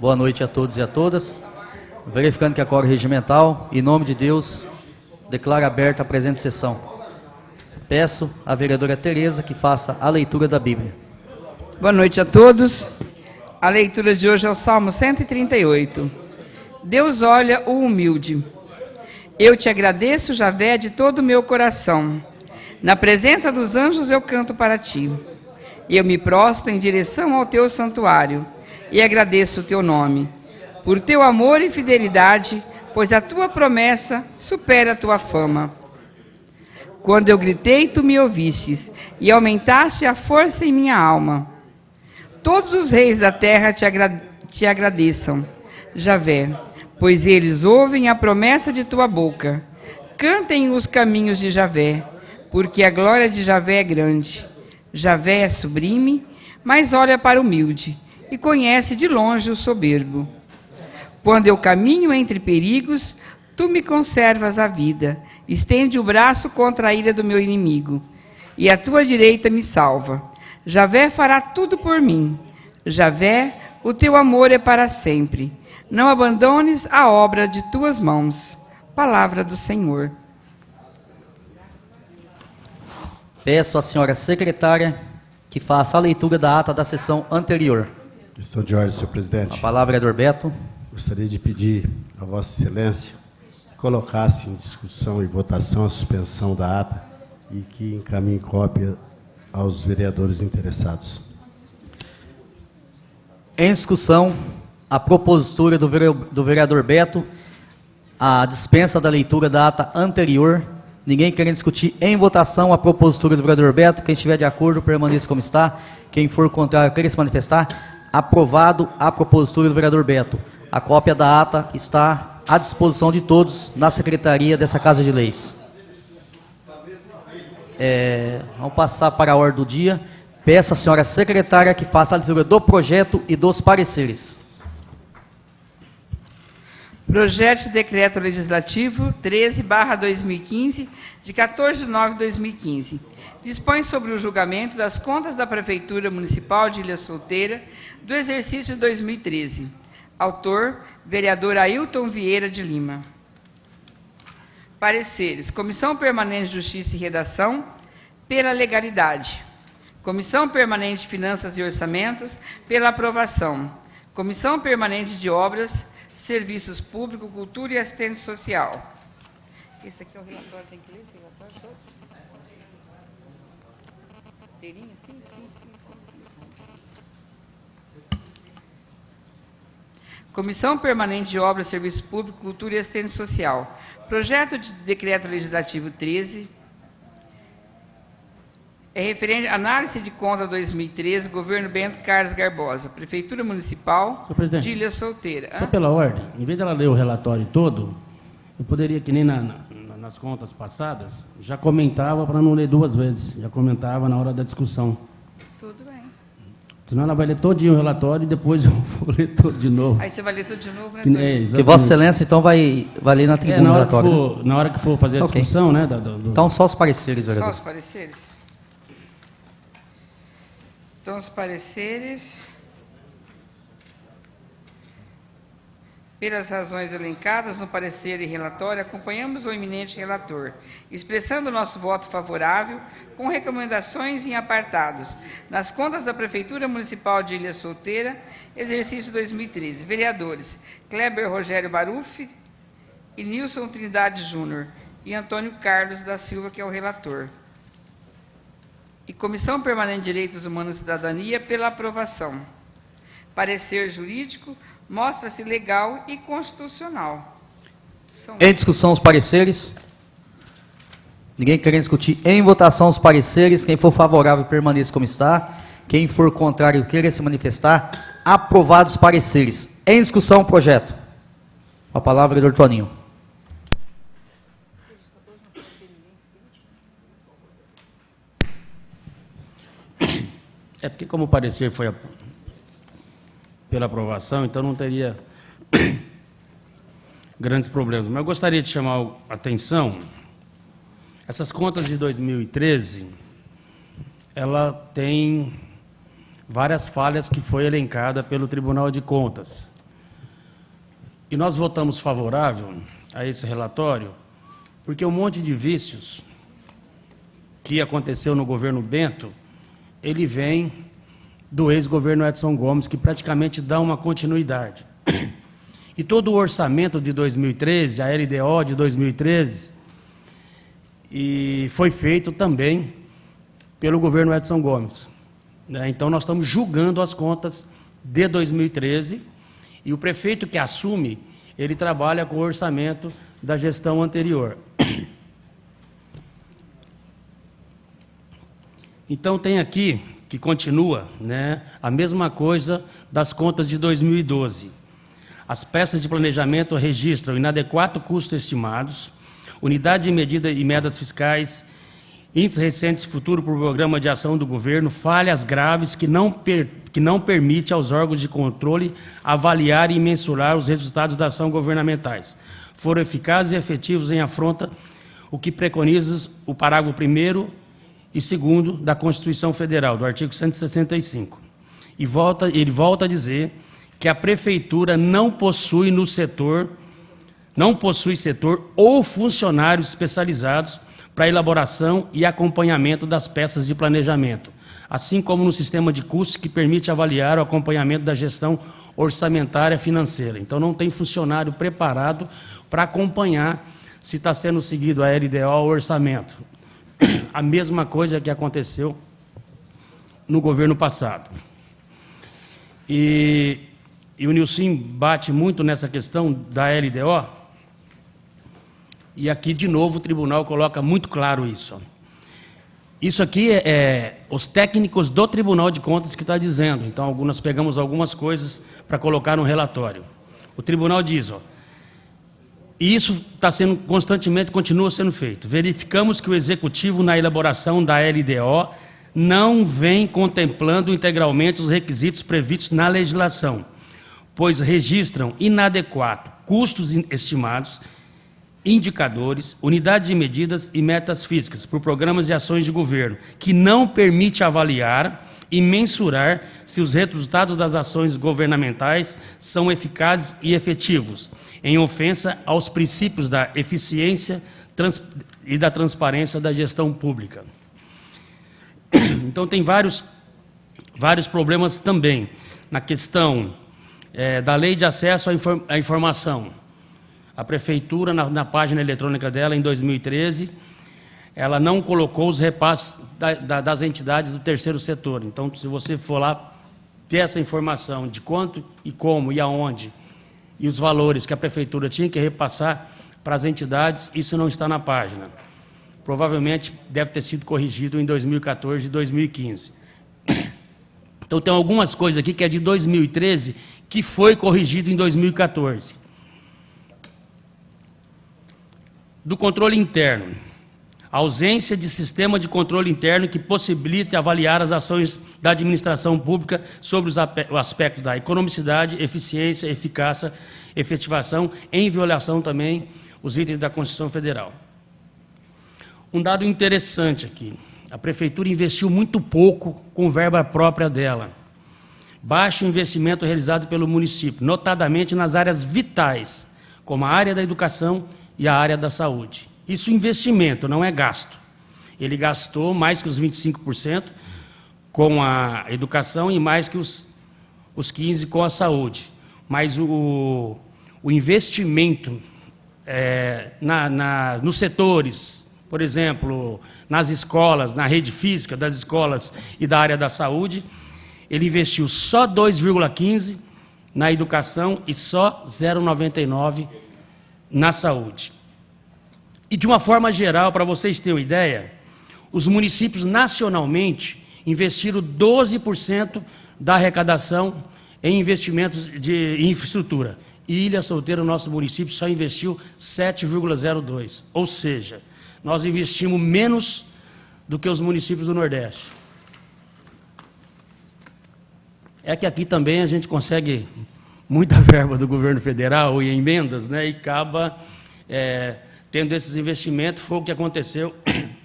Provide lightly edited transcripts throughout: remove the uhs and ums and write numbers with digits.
Boa noite a todos e a todas. Verificando que a quórum regimental, em nome de Deus, declaro aberta a presente sessão. Peço à vereadora Tereza que faça a leitura da Bíblia. Boa noite a todos. A leitura de hoje é o Salmo 138. Deus olha o humilde. Eu te agradeço, Javé, de todo o meu coração. Na presença dos anjos eu canto para ti. Eu me prostro em direção ao teu santuário e agradeço o teu nome, por teu amor e fidelidade, pois a tua promessa supera a tua fama. Quando eu gritei, tu me ouvistes e aumentaste a força em minha alma. Todos os reis da terra te agradeçam, Javé, pois eles ouvem a promessa de tua boca. Cantem os caminhos de Javé, porque a glória de Javé é grande. Javé é sublime, mas olha para o humilde e conhece de longe o soberbo. Quando eu caminho entre perigos, tu me conservas a vida. Estende o braço contra a ira do meu inimigo, e a tua direita me salva. Javé fará tudo por mim. Javé, o teu amor é para sempre. Não abandones a obra de tuas mãos. Palavra do Senhor. Peço à senhora secretária que faça a leitura da ata da sessão anterior. Questão de ordem, senhor presidente. A palavra é do Norberto. Gostaria de pedir a Vossa Excelência que colocasse em discussão e votação a suspensão da ata e que encaminhe cópia aos vereadores interessados. Em discussão, a propositura do vereador Beto, a dispensa da leitura da ata anterior. Ninguém querendo discutir. Em votação a propositura do vereador Beto. Quem estiver de acordo, permaneça como está. Quem for contrário, queira se manifestar. Aprovado a propositura do vereador Beto. A cópia da ata está à disposição de todos na secretaria dessa Casa de Leis. Vamos passar para a ordem do dia. Peço à senhora secretária que faça a leitura do projeto e dos pareceres. Projeto de Decreto Legislativo 13/2015, de 14 de nove de 2015. Dispõe sobre o julgamento das contas da Prefeitura Municipal de Ilha Solteira do exercício de 2013. Autor, vereador Ailton Vieira de Lima. Pareceres. Comissão Permanente de Justiça e Redação, pela legalidade. Comissão Permanente de Finanças e Orçamentos, pela aprovação. Comissão Permanente de Obras, Serviços Públicos, Cultura e Assistência Social. Esse aqui é o relatório, tem que ler esse relatório todo? Inteirinho? Sim. Comissão Permanente de Obras, Serviços Públicos, Cultura e Assistência Social. Projeto de Decreto Legislativo 13, é referente à análise de conta 2013, Governo Bento Carlos Garbosa, Prefeitura Municipal de Ilha Solteira. Só pela ordem, em vez dela ler o relatório todo, eu poderia, que nem nas contas passadas, já comentava para não ler duas vezes, já comentava na hora da discussão. Tudo bem. Senão ela vai ler todinho o relatório e depois eu vou ler todo de novo. Aí você vai ler tudo de novo, né? Que Vossa Excelência, então, vai ler na tribuna o relatório. Na hora que for fazer a discussão, né? Então, só os pareceres, vereador. Só os pareceres? Então, os pareceres, pelas razões elencadas no parecer e relatório, acompanhamos o eminente relator, expressando o nosso voto favorável, com recomendações em apartados, nas contas da Prefeitura Municipal de Ilha Solteira, exercício 2013. Vereadores Kleber Rogério Baruf e Nilson Trindade Júnior, e Antônio Carlos da Silva, que é o relator. E Comissão Permanente de Direitos Humanos e Cidadania, pela aprovação. Parecer jurídico, mostra-se legal e constitucional. Em discussão os pareceres. Ninguém querendo discutir. Em votação os pareceres. Quem for favorável, permaneça como está. Quem for contrário, queira se manifestar. Aprovados os pareceres. Em discussão o projeto. A palavra é do Toninho. É porque como o parecer foi pela aprovação, então não teria grandes problemas. Mas eu gostaria de chamar a atenção, essas contas de 2013, ela tem várias falhas que foi elencada pelo Tribunal de Contas. E nós votamos favorável a esse relatório, porque um monte de vícios que aconteceu no governo Bento, ele vem do ex-governo Edson Gomes, que praticamente dá uma continuidade. E todo o orçamento de 2013, a LDO de 2013, e foi feito também pelo governo Edson Gomes. Então, nós estamos julgando as contas de 2013, e o prefeito que assume, ele trabalha com o orçamento da gestão anterior. Então, tem aqui, que continua, né, a mesma coisa das contas de 2012. As peças de planejamento registram inadequado custo estimados, unidade de medida e metas fiscais, índices recentes e futuro por programa de ação do governo, falhas graves que não permite aos órgãos de controle avaliar e mensurar os resultados da ação governamentais. Foram eficazes e efetivos em afronta o que preconiza o parágrafo 1º e 2º da Constituição Federal, do artigo 165. E ele volta a dizer que a Prefeitura não possui setor ou funcionários especializados para elaboração e acompanhamento das peças de planejamento, assim como no sistema de custos que permite avaliar o acompanhamento da gestão orçamentária financeira. Então, não tem funcionário preparado para acompanhar se está sendo seguido a LDO ou o orçamento. A mesma coisa que aconteceu no governo passado. E o Nilson bate muito nessa questão da LDO, e aqui, de novo, o tribunal coloca muito claro isso. Isso aqui é os técnicos do Tribunal de Contas que está dizendo. Então, nós pegamos algumas coisas para colocar no relatório. O tribunal diz, e isso está sendo constantemente, continua sendo feito. Verificamos que o Executivo, na elaboração da LDO, não vem contemplando integralmente os requisitos previstos na legislação, pois registram inadequado custos estimados, indicadores, unidades de medidas e metas físicas por programas e ações de governo, que não permite avaliar e mensurar se os resultados das ações governamentais são eficazes e efetivos, em ofensa aos princípios da eficiência e da transparência da gestão pública. Então, tem vários problemas também na questão da lei de acesso à informação. A Prefeitura, na página eletrônica dela, em 2013, ela não colocou os repasses das entidades do terceiro setor. Então, se você for lá ter essa informação de quanto e como e aonde, e os valores que a Prefeitura tinha que repassar para as entidades, isso não está na página. Provavelmente deve ter sido corrigido em 2014 e 2015. Então, tem algumas coisas aqui que é de 2013, que foi corrigido em 2014. Do controle interno. A ausência de sistema de controle interno que possibilite avaliar as ações da administração pública sobre os aspectos da economicidade, eficiência, eficácia, efetivação, em violação também os itens da Constituição Federal. Um dado interessante aqui. A Prefeitura investiu muito pouco com verba própria dela. Baixo investimento realizado pelo município, notadamente nas áreas vitais, como a área da educação e a área da saúde. Isso investimento, não é gasto. Ele gastou mais que os 25% com a educação e mais que os 15% com a saúde. Mas o investimento nos setores, por exemplo, nas escolas, na rede física das escolas e da área da saúde, ele investiu só 2,15% na educação e só 0,99% na saúde. E de uma forma geral, para vocês terem uma ideia, os municípios nacionalmente investiram 12% da arrecadação em investimentos de infraestrutura. E Ilha Solteira, nosso município, só investiu 7,02%. Ou seja, nós investimos menos do que os municípios do Nordeste. É que aqui também a gente consegue muita verba do governo federal e emendas, né, e acaba tendo esses investimentos. Foi o que aconteceu,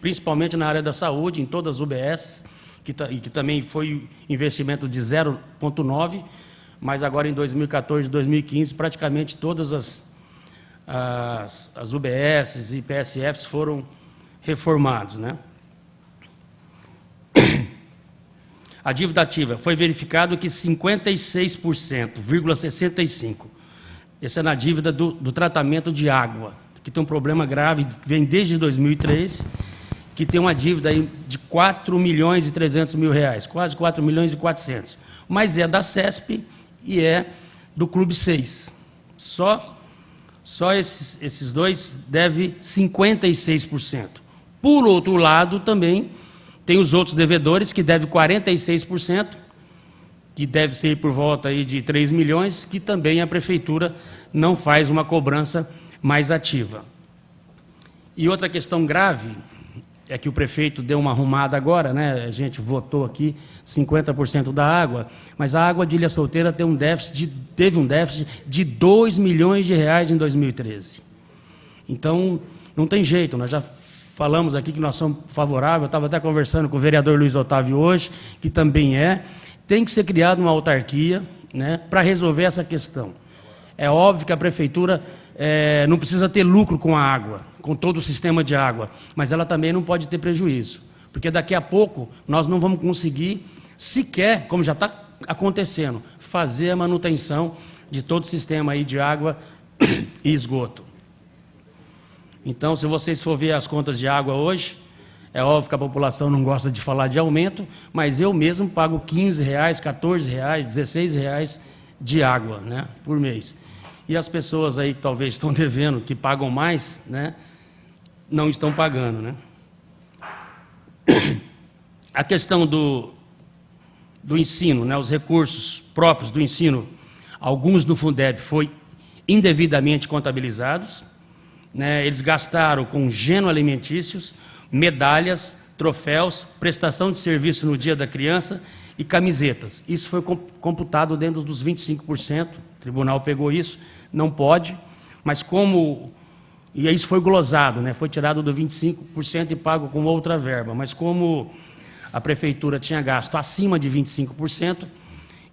principalmente na área da saúde, em todas as UBS, que também foi investimento de 0,9%, mas agora em 2014 e 2015, praticamente todas as UBSs e PSFs foram reformados, né? A dívida ativa, foi verificado que 56,65%. Essa é na dívida do tratamento de água, que tem um problema grave, vem desde 2003, que tem uma dívida aí de 4.300.000 reais, quase 4.400.000. Mas é da CESP e é do Clube 6. Só esses dois devem 56%. Por outro lado, também tem os outros devedores que devem 46%, que deve ser por volta aí de 3 milhões, que também a prefeitura não faz uma cobrança mais ativa. E outra questão grave é que o prefeito deu uma arrumada agora, né? A gente votou aqui 50% da água, mas a água de Ilha Solteira teve um déficit de 2 milhões de reais em 2013. Então, não tem jeito, nós já falamos aqui que nós somos favoráveis, eu estava até conversando com o vereador Luiz Otávio hoje, que também tem que ser criada uma autarquia, né, para resolver essa questão. É óbvio que a prefeitura não precisa ter lucro com a água, com todo o sistema de água, mas ela também não pode ter prejuízo, porque daqui a pouco nós não vamos conseguir sequer, como já está acontecendo, fazer a manutenção de todo o sistema aí de água e esgoto. Então, se vocês for ver as contas de água hoje, é óbvio que a população não gosta de falar de aumento, mas eu mesmo pago R$15, R$14, R$16 de água, né, por mês. E as pessoas aí que talvez estão devendo, que pagam mais, né, não estão pagando, né. A questão do ensino, né, os recursos próprios do ensino, alguns do Fundeb foi indevidamente contabilizados, né, eles gastaram com gênero alimentícios, medalhas, troféus, prestação de serviço no dia da criança e camisetas. Isso foi computado dentro dos 25%, o tribunal pegou isso, não pode, mas como... E isso foi glosado, né, foi tirado do 25% e pago com outra verba, mas como a prefeitura tinha gasto acima de 25%,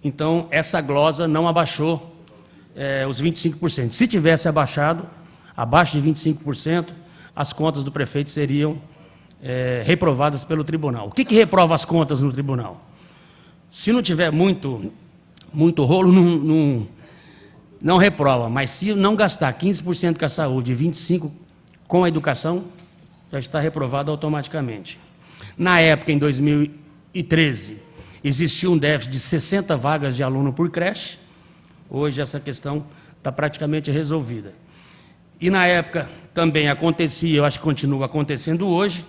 então essa glosa não abaixou os 25%. Se tivesse abaixado, abaixo de 25%, as contas do prefeito seriam reprovadas pelo tribunal. O que reprova as contas no tribunal? Se não tiver muito rolo, não reprova, mas se não gastar 15% com a saúde e 25% com a educação, já está reprovado automaticamente. Na época, em 2013, existia um déficit de 60 vagas de aluno por creche, hoje essa questão está praticamente resolvida. E na época também acontecia, eu acho que continua acontecendo hoje,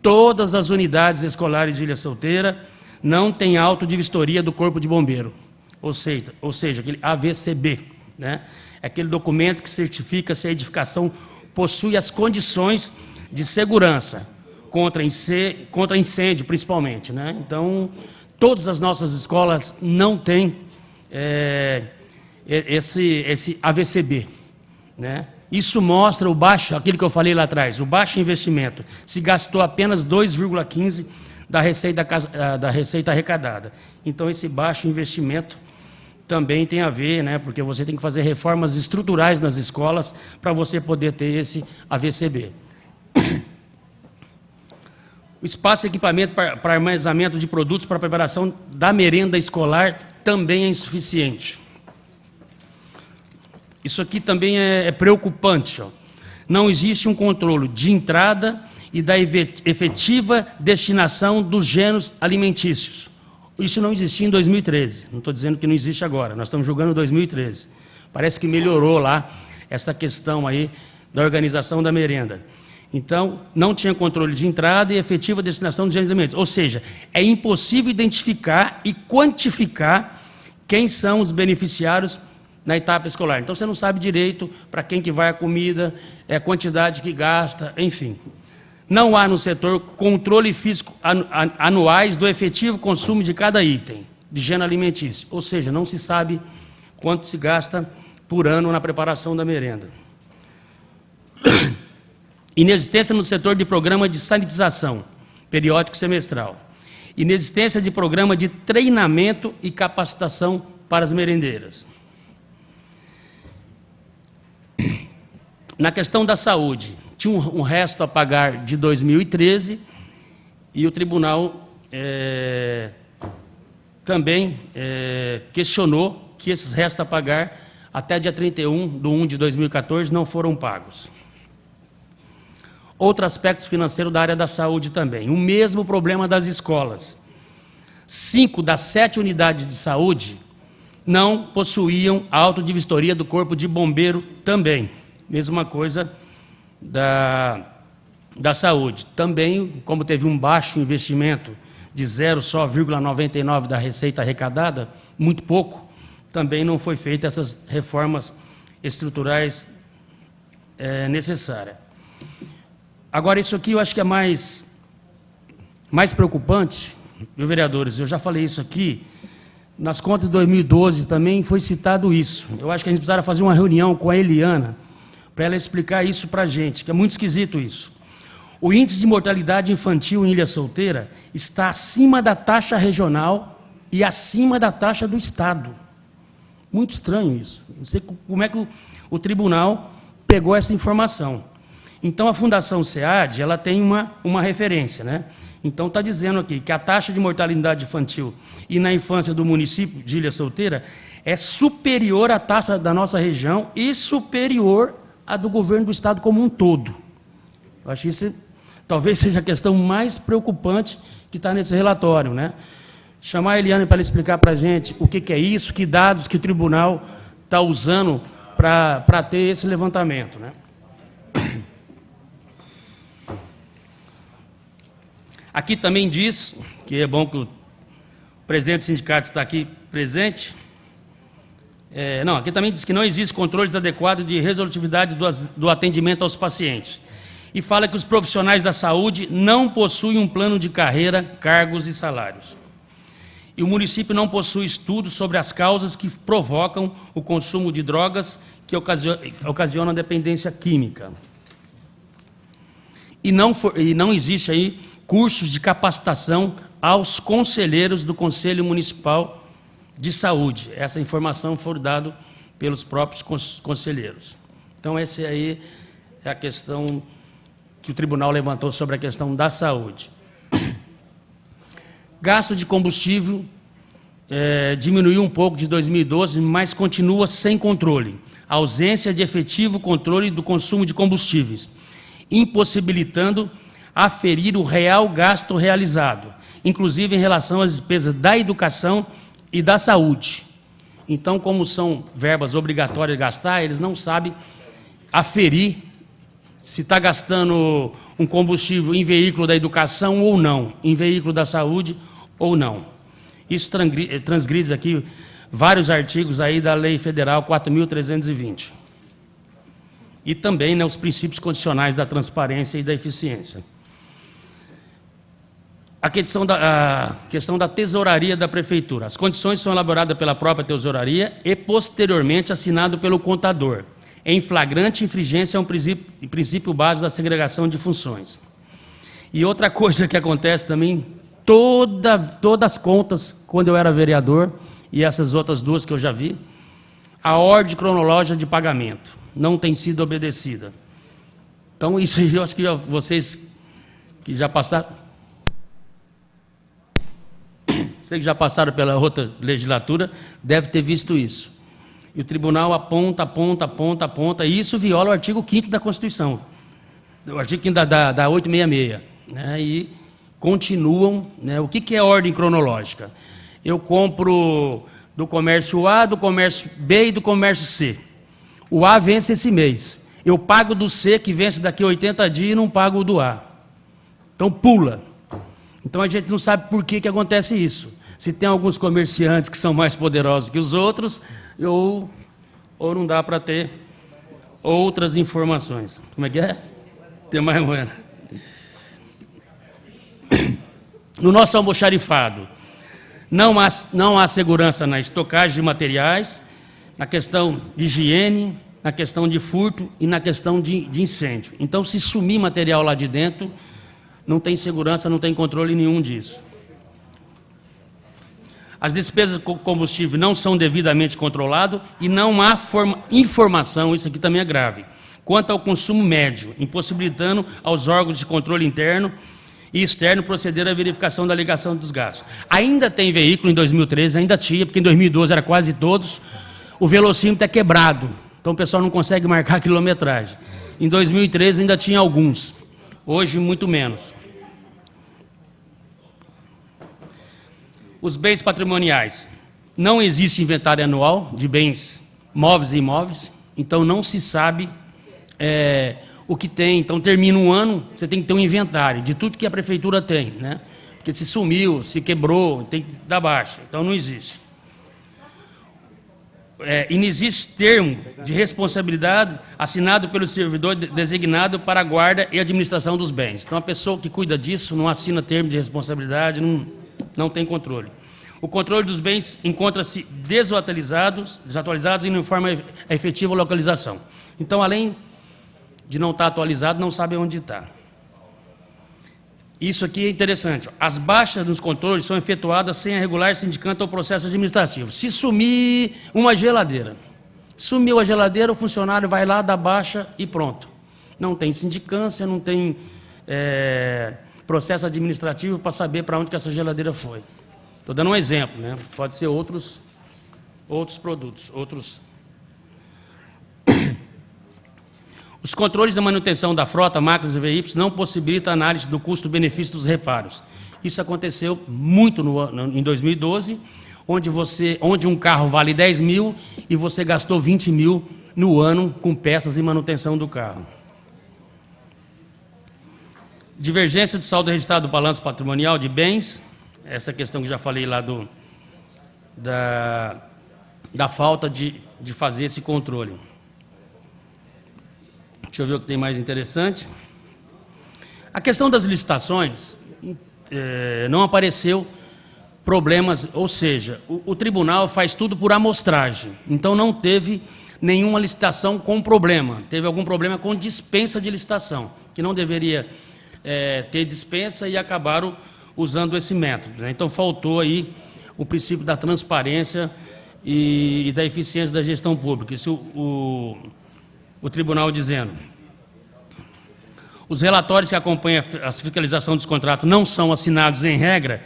todas as unidades escolares de Ilha Solteira não têm auto de vistoria do Corpo de Bombeiro, ou seja, aquele AVCB, né? É aquele documento que certifica se a edificação possui as condições de segurança contra incêndio, principalmente, né? Então, todas as nossas escolas não têm esse AVCB, né? Isso mostra o baixo, aquilo que eu falei lá atrás, o baixo investimento. Se gastou apenas 2,15% da receita arrecadada. Então, esse baixo investimento também tem a ver, né, porque você tem que fazer reformas estruturais nas escolas para você poder ter esse AVCB. O espaço e equipamento para armazenamento de produtos para preparação da merenda escolar também é insuficiente. Isso aqui também é preocupante. Ó. Não existe um controle de entrada e da efetiva destinação dos gêneros alimentícios. Isso não existia em 2013. Não estou dizendo que não existe agora. Nós estamos julgando 2013. Parece que melhorou lá essa questão aí da organização da merenda. Então, não tinha controle de entrada e efetiva destinação dos gêneros alimentícios. Ou seja, é impossível identificar e quantificar quem são os beneficiários na etapa escolar. Então, você não sabe direito para quem que vai a comida, a quantidade que gasta, enfim. Não há no setor controle físico anuais do efetivo consumo de cada item de gênero alimentício. Ou seja, não se sabe quanto se gasta por ano na preparação da merenda. Inexistência no setor de programa de sanitização, periódico semestral. Inexistência de programa de treinamento e capacitação para as merendeiras. Na questão da saúde, tinha um resto a pagar de 2013 e o tribunal também questionou que esses restos a pagar até dia 31/1 de 2014 não foram pagos. Outro aspecto financeiro da área da saúde também, o mesmo problema das escolas. 5 das 7 unidades de saúde não possuíam auto de vistoria do Corpo de Bombeiro também. Mesma coisa da saúde. Também, como teve um baixo investimento de 0,99 da receita arrecadada, muito pouco, também não foi feita essas reformas estruturais necessárias. Agora, isso aqui eu acho que é mais preocupante, meus vereadores, eu já falei isso aqui, nas contas de 2012 também foi citado isso. Eu acho que a gente precisava fazer uma reunião com a Eliana para ela explicar isso para a gente, que é muito esquisito isso. O índice de mortalidade infantil em Ilha Solteira está acima da taxa regional e acima da taxa do Estado. Muito estranho isso. Não sei como é que o tribunal pegou essa informação. Então, a Fundação SEAD, ela tem uma referência, né? Então, está dizendo aqui que a taxa de mortalidade infantil e na infância do município de Ilha Solteira é superior à taxa da nossa região e superior à do governo do Estado como um todo. Eu acho que isso talvez seja a questão mais preocupante que está nesse relatório, né? Chamar a Eliane para ela explicar para a gente o que é isso, que dados que o tribunal está usando para ter esse levantamento, né? Aqui também diz, que é bom que o presidente do sindicato está aqui presente, aqui também diz que não existe controle adequado de resolutividade do atendimento aos pacientes. E fala que os profissionais da saúde não possuem um plano de carreira, cargos e salários. E o município não possui estudos sobre as causas que provocam o consumo de drogas que ocasionam dependência química. E não existe aí cursos de capacitação aos conselheiros do Conselho Municipal de Saúde. Essa informação foi dada pelos próprios conselheiros. Então, essa aí é a questão que o tribunal levantou sobre a questão da saúde. Gasto de combustível diminuiu um pouco de 2012, mas continua sem controle. Ausência de efetivo controle do consumo de combustíveis, impossibilitando aferir o real gasto realizado, inclusive em relação às despesas da educação e da saúde. Então, como são verbas obrigatórias de gastar, eles não sabem aferir se está gastando um combustível em veículo da educação ou não, em veículo da saúde ou não. Isso transgride aqui vários artigos aí da Lei Federal 4.320. E também, né, os princípios condicionais da transparência e da eficiência. A questão da tesouraria da prefeitura. As condições são elaboradas pela própria tesouraria e posteriormente assinado pelo contador. Em flagrante infringência a um princípio básico da segregação de funções. E outra coisa que acontece também, todas as contas, quando eu era vereador, e essas outras duas que eu já vi, a ordem cronológica de pagamento não tem sido obedecida. Então, isso eu acho que vocês que já passaram... Vocês que já passaram pela outra legislatura devem ter visto isso. E o tribunal aponta, e isso viola o artigo 5º da Constituição, o artigo 5º da 866. Né? E continuam, né? O que é ordem cronológica? Eu compro do comércio A, do comércio B e do comércio C. O A vence esse mês. Eu pago do C, que vence daqui a 80 dias, e não pago o do A. Então pula. Então a gente não sabe por que acontece isso. Se tem alguns comerciantes que são mais poderosos que os outros, ou não dá para ter outras informações. Como é que é? Tem mais moeda. No nosso almoxarifado, não há segurança na estocagem de materiais, na questão de higiene, na questão de furto e na questão de incêndio. Então, se sumir material lá de dentro, não tem segurança, não tem controle nenhum disso. As despesas com combustível não são devidamente controladas e não há informação, isso aqui também é grave, quanto ao consumo médio, impossibilitando aos órgãos de controle interno e externo proceder à verificação da alegação dos gastos. Ainda tem veículo em 2013, ainda tinha, porque em 2012 era quase todos, o velocímetro é quebrado, então o pessoal não consegue marcar a quilometragem. Em 2013 ainda tinha alguns, hoje muito menos. Os bens patrimoniais. Não existe inventário anual de bens móveis e imóveis, então não se sabe o que tem. Então termina um ano, você tem que ter um inventário de tudo que a prefeitura tem, né? Porque se sumiu, se quebrou, tem que dar baixa. Então não existe. E não existe termo de responsabilidade assinado pelo servidor designado para a guarda e administração dos bens. Então a pessoa que cuida disso não assina termo de responsabilidade, não tem controle. O controle dos bens encontra-se desatualizados e não informa a efetiva localização. Então, além de não estar atualizado, não sabe onde está. Isso aqui é interessante. As baixas nos controles são efetuadas sem a regular sindicância ou processo administrativo. Se sumir uma geladeira, sumiu a geladeira, o funcionário vai lá, dá baixa e pronto. Não tem sindicância, não tem processo administrativo para saber para onde que essa geladeira foi. Estou dando um exemplo, né? Pode ser outros produtos, outros. Os controles da manutenção da frota, máquinas e veículos não possibilitam a análise do custo-benefício dos reparos. Isso aconteceu muito em 2012, onde um carro vale 10 mil e você gastou 20 mil no ano com peças e manutenção do carro. Divergência do saldo registrado do balanço patrimonial de bens, essa questão que já falei lá da falta de fazer esse controle. Deixa eu ver o que tem mais interessante. A questão das licitações, não apareceu problemas, ou seja, o tribunal faz tudo por amostragem, então não teve nenhuma licitação com problema, teve algum problema com dispensa de licitação, que não deveria ter dispensa e acabaram usando esse método, né? Então faltou aí o princípio da transparência e da eficiência da gestão pública. Isso o tribunal dizendo. Os relatórios que acompanham a fiscalização dos contratos não são assinados em regra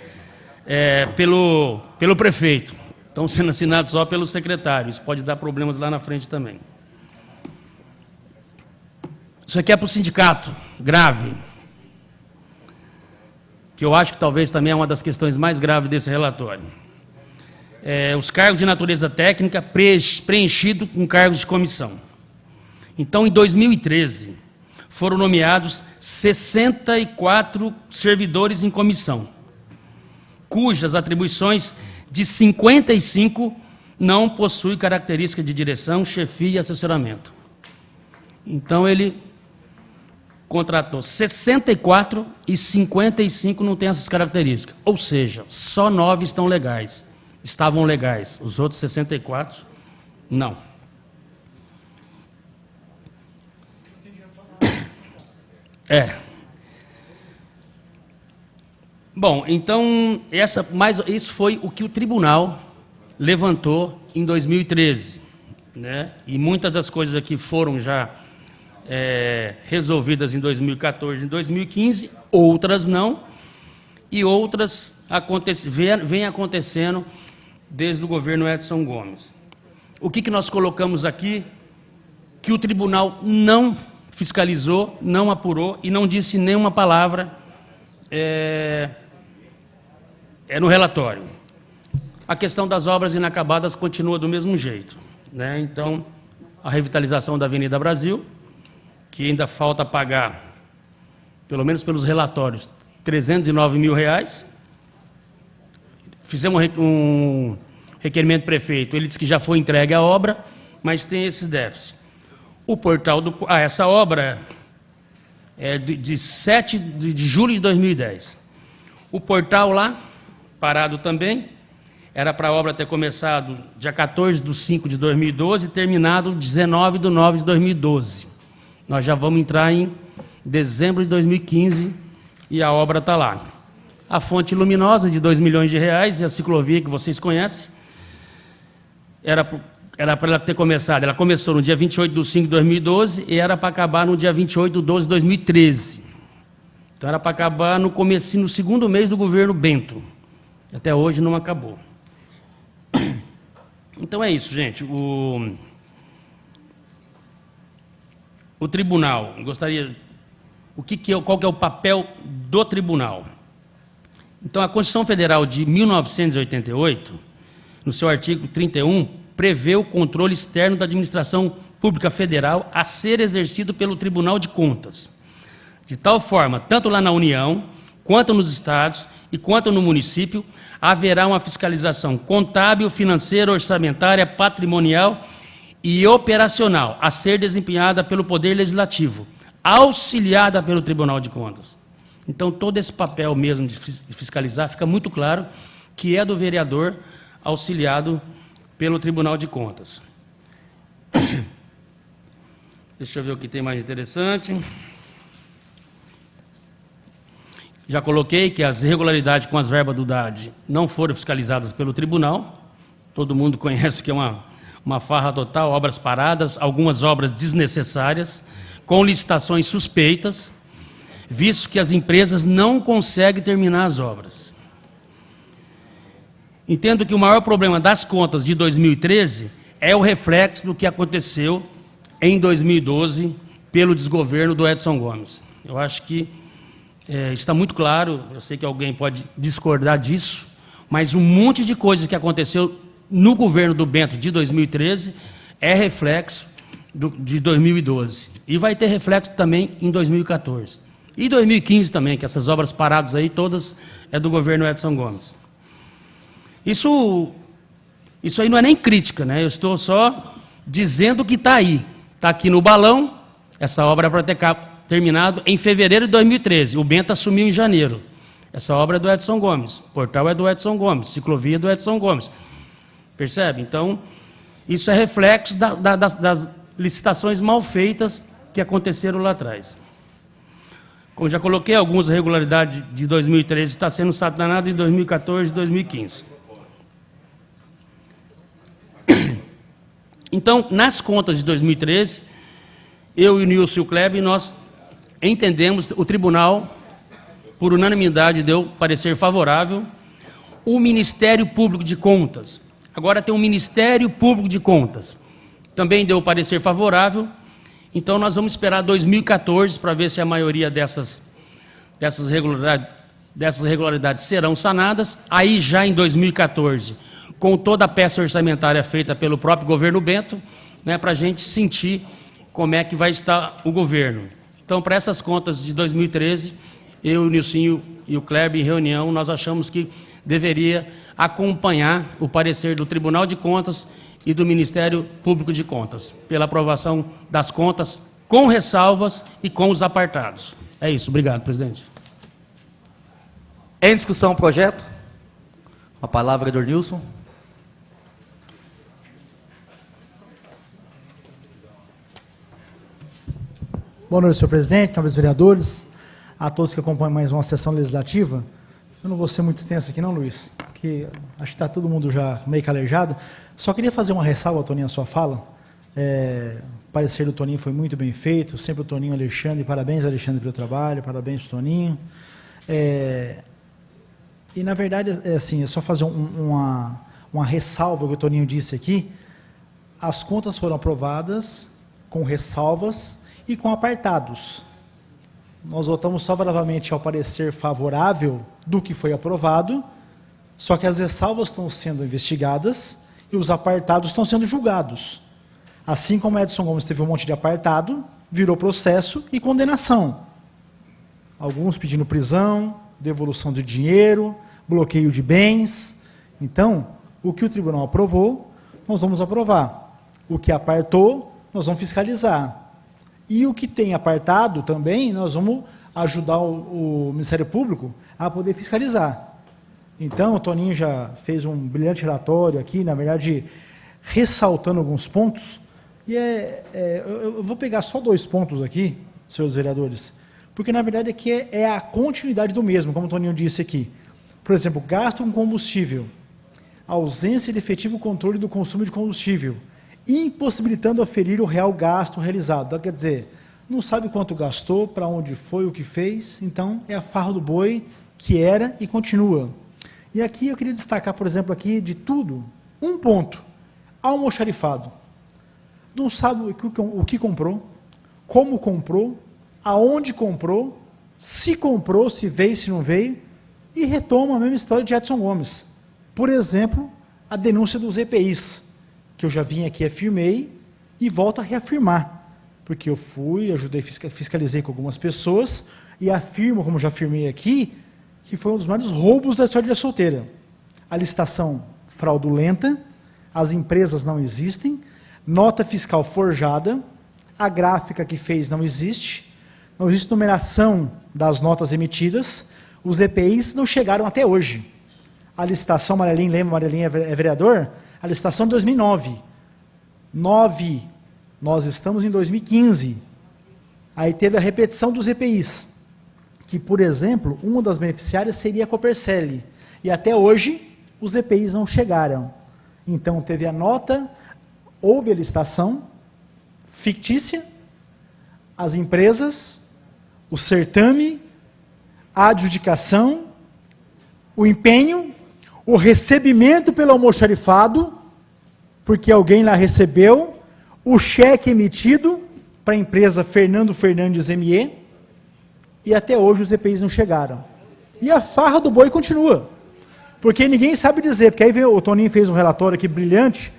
pelo prefeito, estão sendo assinados só pelo secretário. Isso pode dar problemas lá na frente também. Isso aqui é para o sindicato, grave, que eu acho que talvez também é uma das questões mais graves desse relatório. Os cargos de natureza técnica preenchidos com cargos de comissão. Então, em 2013, foram nomeados 64 servidores em comissão, cujas atribuições de 55 não possuem característica de direção, chefia e assessoramento. Então, ele contratou 64 e 55 não têm essas características. Ou seja, só 9 estavam legais. Os outros 64, não. Bom, então, isso foi o que o tribunal levantou em 2013. Né? E muitas das coisas aqui foram já resolvidas em 2014 e 2015, outras não, e outras vêm acontecendo desde o governo Edson Gomes. O que nós colocamos aqui? Que o tribunal não fiscalizou, não apurou e não disse nenhuma palavra no relatório. A questão das obras inacabadas continua do mesmo jeito, né? Então, a revitalização da Avenida Brasil, que ainda falta pagar, pelo menos pelos relatórios, R$309 mil. Fizemos um requerimento do prefeito, ele disse que já foi entregue a obra, mas tem esses déficits. O portal essa obra é de 7 de julho de 2010. O portal lá, parado também, era para a obra ter começado dia 14/5/2012 e terminado 19/9/2012. Nós já vamos entrar em dezembro de 2015 e a obra está lá. a fonte luminosa de R$2 milhões e a ciclovia que vocês conhecem. Era para ela ter começado, ela começou no dia 28/5 de 2012 e era para acabar no dia 28/12 de 2013. Então era para acabar no comecinho, no segundo mês do governo Bento. Até hoje não acabou. Então é isso, gente. O tribunal, gostaria... qual que é o papel do tribunal? Então, a Constituição Federal de 1988, no seu artigo 31, prevê o controle externo da administração pública federal a ser exercido pelo Tribunal de Contas. De tal forma, tanto lá na União, quanto nos estados e quanto no município, haverá uma fiscalização contábil, financeira, orçamentária, patrimonial e operacional a ser desempenhada pelo Poder Legislativo, auxiliada pelo Tribunal de Contas. Então, todo esse papel mesmo de fiscalizar fica muito claro que é do vereador auxiliado pelo Tribunal de Contas. Deixa eu ver o que tem mais interessante. Já coloquei que as irregularidades com as verbas do DAD não foram fiscalizadas pelo tribunal. Todo mundo conhece que é uma farra total, obras paradas, algumas obras desnecessárias, com licitações suspeitas, visto que as empresas não conseguem terminar as obras. Entendo que o maior problema das contas de 2013 é o reflexo do que aconteceu em 2012 pelo desgoverno do Edson Gomes. Eu acho que está muito claro, eu sei que alguém pode discordar disso, mas um monte de coisas que aconteceu no governo do Bento de 2013 é reflexo de 2012. E vai ter reflexo também em 2014. E 2015 também, que essas obras paradas aí, todas é do governo Edson Gomes. Isso aí não é nem crítica, né? Eu estou só dizendo que está aí. Está aqui no balão, essa obra é para ter terminado em fevereiro de 2013. O Bento assumiu em janeiro. Essa obra é do Edson Gomes. O portal é do Edson Gomes. Ciclovia é do Edson Gomes. Percebe? Então, isso é reflexo das licitações mal feitas que aconteceram lá atrás. Como já coloquei, algumas irregularidades de 2013 está sendo sancionada em 2014 e 2015. Então, nas contas de 2013, eu e o Nilson e o Kleber, nós entendemos, o tribunal, por unanimidade, deu parecer favorável. O Ministério Público de Contas, agora tem um Ministério Público de Contas, também deu parecer favorável. Então, nós vamos esperar 2014 para ver se a maioria dessas irregularidades serão sanadas. Aí, já em 2014, com toda a peça orçamentária feita pelo próprio governo Bento, né, para a gente sentir como é que vai estar o governo. Então, para essas contas de 2013, eu, o Nilson e o Kleber, em reunião, nós achamos que deveria acompanhar o parecer do Tribunal de Contas e do Ministério Público de Contas, pela aprovação das contas com ressalvas e com os apartados. É isso. Obrigado, presidente. Em discussão o projeto. A palavra do Nilson. Boa noite, senhor presidente, nobres vereadores, a todos que acompanham mais uma sessão legislativa. Eu não vou ser muito extenso aqui não, Luiz, porque acho que está todo mundo já meio calejado. Só queria fazer uma ressalva, Toninho, à sua fala. O parecer do Toninho foi muito bem feito, sempre o Toninho, Alexandre, parabéns, Alexandre, pelo trabalho, parabéns, Toninho. E, na verdade, assim, é só fazer uma ressalva que o Toninho disse aqui. As contas foram aprovadas com ressalvas e com apartados. Nós votamos favoravelmente ao parecer favorável do que foi aprovado, só que as ressalvas estão sendo investigadas e os apartados estão sendo julgados. Assim como Edson Gomes teve um monte de apartado, virou processo e condenação. Alguns pedindo prisão, devolução de dinheiro, bloqueio de bens. Então, o que o tribunal aprovou, nós vamos aprovar. O que apartou, nós vamos fiscalizar. E o que tem apartado também, nós vamos ajudar o Ministério Público a poder fiscalizar. Então, o Toninho já fez um brilhante relatório aqui, na verdade, ressaltando alguns pontos. E eu vou pegar só 2 pontos aqui, senhores vereadores, Porque, na verdade, aqui é a continuidade do mesmo, como o Toninho disse aqui. Por exemplo, gasto com combustível, ausência de efetivo controle do consumo de combustível, impossibilitando aferir o real gasto realizado. Então, quer dizer, não sabe quanto gastou, para onde foi, o que fez, então é a farra do boi que era e continua. E aqui eu queria destacar, por exemplo, aqui de tudo, um ponto, almoxarifado. Não sabe o que comprou, como comprou, aonde comprou, se veio, se não veio, e retoma a mesma história de Edson Gomes. Por exemplo, a denúncia dos EPIs, que eu já vim aqui, afirmei, e volto a reafirmar, porque eu fui, ajudei, fiscalizei com algumas pessoas, e afirmo, como já afirmei aqui, que foi um dos maiores roubos da história da solteira. A licitação fraudulenta, as empresas não existem, nota fiscal forjada, a gráfica que fez não existe numeração das notas emitidas, os EPIs não chegaram até hoje. A licitação, Amarelinho, lembra, Amarelinho é vereador? A licitação de 2009. Nós estamos em 2015. Aí teve a repetição dos EPIs, que, por exemplo, uma das beneficiárias seria a Copercel. E até hoje, os EPIs não chegaram. Então, teve a nota, houve a licitação fictícia, as empresas, o certame, a adjudicação, o empenho, o recebimento pelo almoxarifado, porque alguém lá recebeu, o cheque emitido para a empresa Fernando Fernandes ME, e até hoje os EPIs não chegaram. E a farra do boi continua, porque ninguém sabe dizer, porque aí veio, o Toninho fez um relatório aqui brilhante,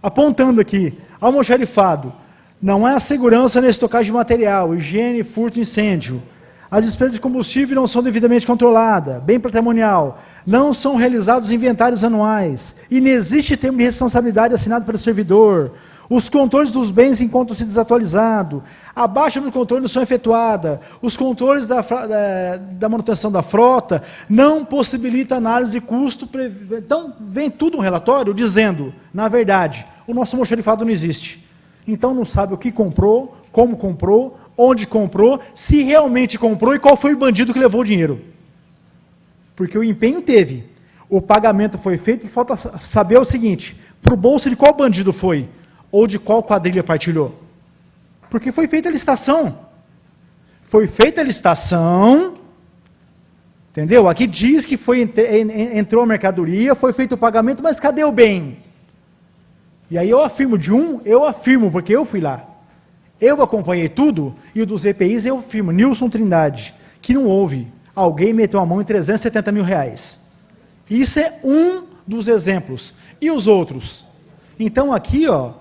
apontando aqui, almoxarifado, não é a segurança na estocagem de material, higiene, furto, incêndio, as despesas de combustível não são devidamente controladas, bem patrimonial, não são realizados inventários anuais, inexiste termo de responsabilidade assinado pelo servidor, os controles dos bens encontram-se desatualizados, a baixa no controle não são efetuada, os controles da manutenção da frota não possibilita análise de custo. Então, vem tudo um relatório dizendo, na verdade, o nosso almoxarifado não existe. Então, não sabe o que comprou, como comprou, onde comprou, se realmente comprou e qual foi o bandido que levou o dinheiro. Porque o empenho teve, o pagamento foi feito e falta saber o seguinte, para o bolso de qual bandido foi, ou de qual quadrilha partilhou. Porque foi feita a licitação. Foi feita a licitação, entendeu? Aqui diz que entrou a mercadoria, foi feito o pagamento, mas cadê o bem? E aí eu afirmo, porque eu fui lá. Eu acompanhei tudo, e o dos EPIs eu afirmo, Nilson Trindade, que não houve. Alguém meteu a mão em 370 mil reais. Isso é um dos exemplos. E os outros? Então aqui, ó,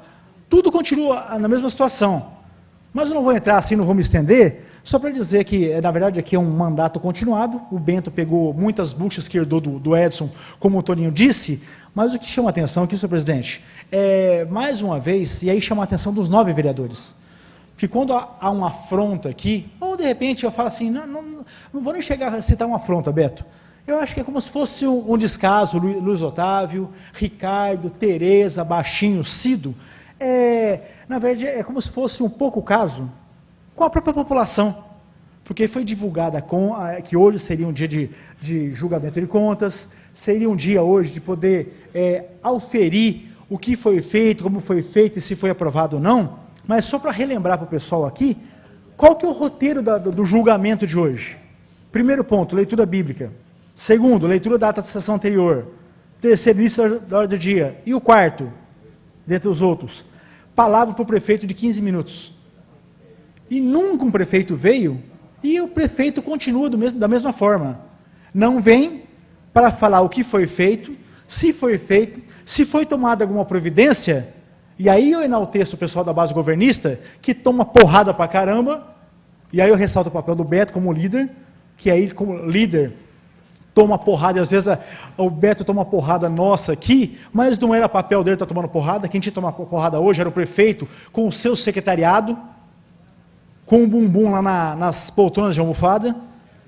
tudo continua na mesma situação. Mas eu não vou entrar assim, não vou me estender, só para dizer que, na verdade, aqui é um mandato continuado, o Bento pegou muitas buchas que herdou do Edson, como o Toninho disse, mas o que chama a atenção aqui, senhor presidente, mais uma vez, e aí chama a atenção dos 9 vereadores, que quando há uma afronta aqui, ou de repente eu falo assim, não vou nem chegar a citar uma afronta, Beto, eu acho que é como se fosse um descaso, Luiz Otávio, Ricardo, Tereza, Baixinho, Cido, na verdade é como se fosse um pouco caso com a própria população, porque foi divulgada que hoje seria um dia de julgamento de contas, seria um dia hoje de poder auferir o que foi feito, como foi feito e se foi aprovado ou não, mas só para relembrar para o pessoal aqui, qual que é o roteiro do julgamento de hoje? Primeiro ponto, leitura bíblica. Segundo, leitura da ata da sessão anterior. Terceiro, início da ordem do dia. E o quarto, dentre os outros, palavra para o prefeito de 15 minutos. E nunca um prefeito veio, e o prefeito continua da mesma forma. Não vem para falar o que foi feito, se foi tomada alguma providência, e aí eu enalteço o pessoal da base governista, que toma porrada pra caramba, e aí eu ressalto o papel do Beto como líder, que aí como líder toma porrada, e às vezes o Beto toma porrada nossa aqui, mas não era papel dele estar tomando porrada, quem tinha que tomar porrada hoje era o prefeito, com o seu secretariado, com o bumbum lá nas poltronas de almofada,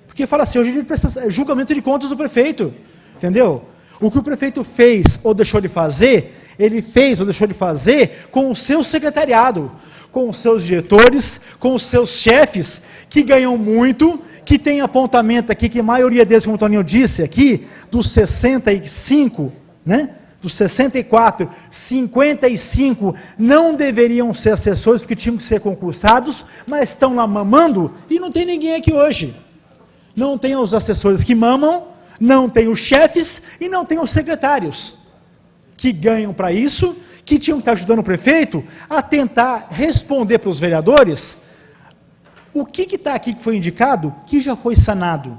porque fala assim, hoje a gente precisa julgamento de contas do prefeito, entendeu? O que o prefeito fez ou deixou de fazer, ele fez ou deixou de fazer com o seu secretariado, com os seus diretores, com os seus chefes, que ganham muito, que tem apontamento aqui, que a maioria deles, como o Toninho disse aqui, dos 65, né? Dos 64, 55 não deveriam ser assessores, porque tinham que ser concursados, mas estão lá mamando, e não tem ninguém aqui hoje. Não tem os assessores que mamam, não tem os chefes, e não tem os secretários, que ganham para isso, que tinham que estar ajudando o prefeito a tentar responder para os vereadores o que está aqui que foi indicado, que já foi sanado.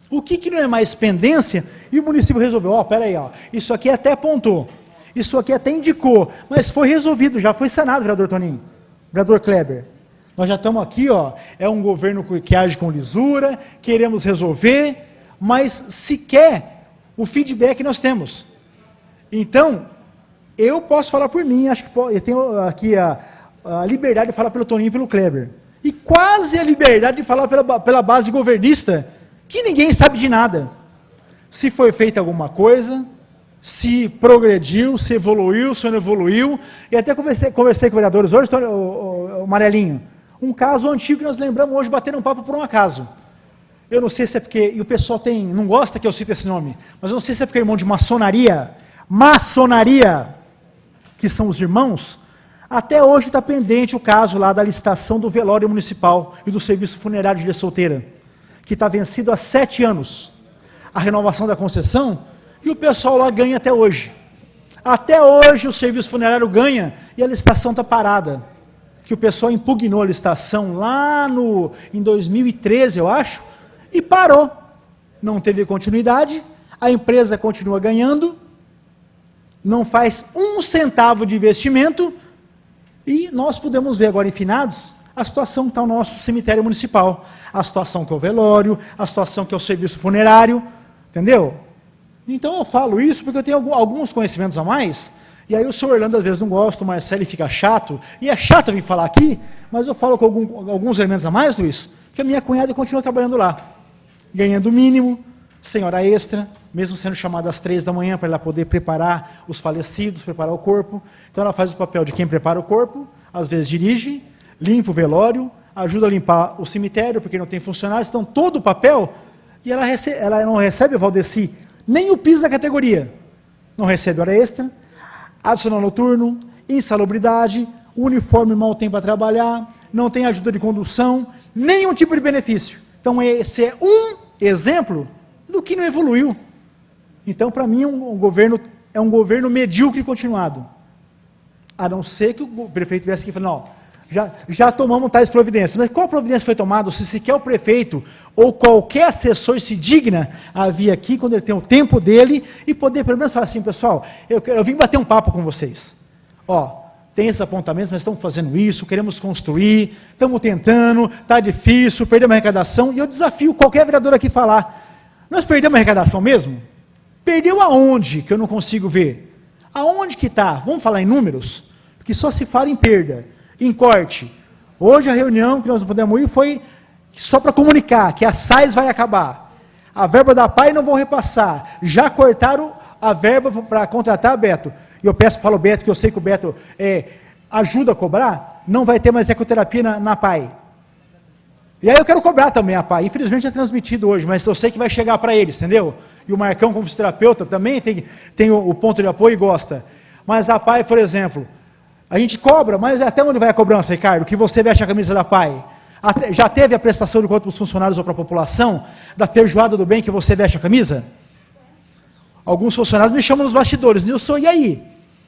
O que não é mais pendência, e o município resolveu, peraí, isso aqui até apontou, isso aqui até indicou, mas foi resolvido, já foi sanado, vereador Toninho, vereador Kleber. Nós já estamos aqui, é um governo que age com lisura, queremos resolver, mas sequer o feedback nós temos. Então, eu posso falar por mim, acho que eu tenho aqui a liberdade de falar pelo Toninho e pelo Kleber, e quase a liberdade de falar pela base governista, que ninguém sabe de nada. Se foi feita alguma coisa, se progrediu, se evoluiu, se não evoluiu, e até conversei com vereadores hoje, o Amarelinho, um caso antigo que nós lembramos hoje, batendo um papo por um acaso. Eu não sei se é porque, e o pessoal não gosta que eu cite esse nome, mas eu não sei se é porque é irmão de maçonaria, que são os irmãos, até hoje está pendente o caso lá da licitação do velório municipal e do serviço funerário de solteira, que está vencido há 7 anos, a renovação da concessão, e o pessoal lá ganha até hoje. Até hoje o serviço funerário ganha, e a licitação está parada, que o pessoal impugnou a licitação lá em 2013, eu acho, e parou. Não teve continuidade, a empresa continua ganhando, não faz 1 centavo de investimento, e nós podemos ver agora em finados, a situação que está no nosso cemitério municipal, a situação que é o velório, a situação que é o serviço funerário, entendeu? Então eu falo isso porque eu tenho alguns conhecimentos a mais, e aí o senhor Orlando às vezes não gosta, o Marcelo fica chato, e é chato vir falar aqui, mas eu falo com alguns elementos a mais, Luiz, porque a minha cunhada continua trabalhando lá, ganhando o mínimo, sem hora extra, mesmo sendo chamada às 3 da manhã para ela poder preparar os falecidos, preparar o corpo. Então ela faz o papel de quem prepara o corpo, às vezes dirige, limpa o velório, ajuda a limpar o cemitério, porque não tem funcionários, então todo o papel, e ela não recebe, Valdeci, nem o piso da categoria. Não recebe hora extra, adicional noturno, insalubridade, o uniforme mal tem para trabalhar, não tem ajuda de condução, nenhum tipo de benefício. Então esse é um exemplo do que não evoluiu. Então, para mim, é um governo medíocre continuado. A não ser que o prefeito viesse aqui e falasse, não, já tomamos tais providências. Mas qual providência foi tomada? Se sequer o prefeito ou qualquer assessor se digna a vir aqui, quando ele tem o tempo dele, e poder pelo menos falar assim, pessoal, eu vim bater um papo com vocês. Tem esses apontamentos, mas estamos fazendo isso, queremos construir, estamos tentando, está difícil, perdemos a arrecadação, e eu desafio qualquer vereador aqui falar, nós perdemos a arrecadação mesmo? Perdeu aonde, que eu não consigo ver? Aonde que está? Vamos falar em números? Porque só se fala em perda, em corte. Hoje a reunião que nós podemos ir foi só para comunicar que a SAIS vai acabar. A verba da PAI não vão repassar. Já cortaram a verba para contratar, Beto. E eu falo Beto, que eu sei que o Beto ajuda a cobrar, não vai ter mais ecoterapia na PAI. E aí eu quero cobrar também a PAI. Infelizmente é transmitido hoje, mas eu sei que vai chegar para eles, entendeu? E o Marcão, como fisioterapeuta, também tem o ponto de apoio e gosta. Mas a PAI, por exemplo, a gente cobra, mas até onde vai a cobrança, Ricardo? Que você veste a camisa da PAI. Já teve a prestação de conta para os funcionários ou para a população, da feijoada do bem que você veste a camisa? Alguns funcionários me chamam nos bastidores, Nilson, e aí?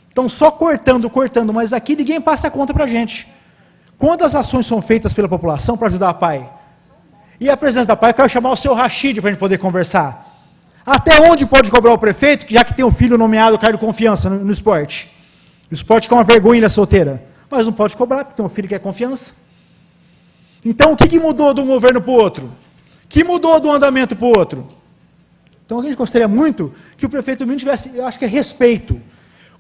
Estão só cortando, mas aqui ninguém passa a conta para a gente. Quantas ações são feitas pela população para ajudar a PAI? E a presença da PAI, eu quero chamar o seu Rachid para a gente poder conversar. Até onde pode cobrar o prefeito, já que tem um filho nomeado cargo de confiança no esporte? O esporte que é uma vergonha da solteira. Mas não pode cobrar, porque tem um filho que é confiança. Então, o que mudou de um governo para o outro? O que mudou de um andamento para o outro? Então, a gente gostaria muito que o prefeito Milton tivesse, eu acho que é respeito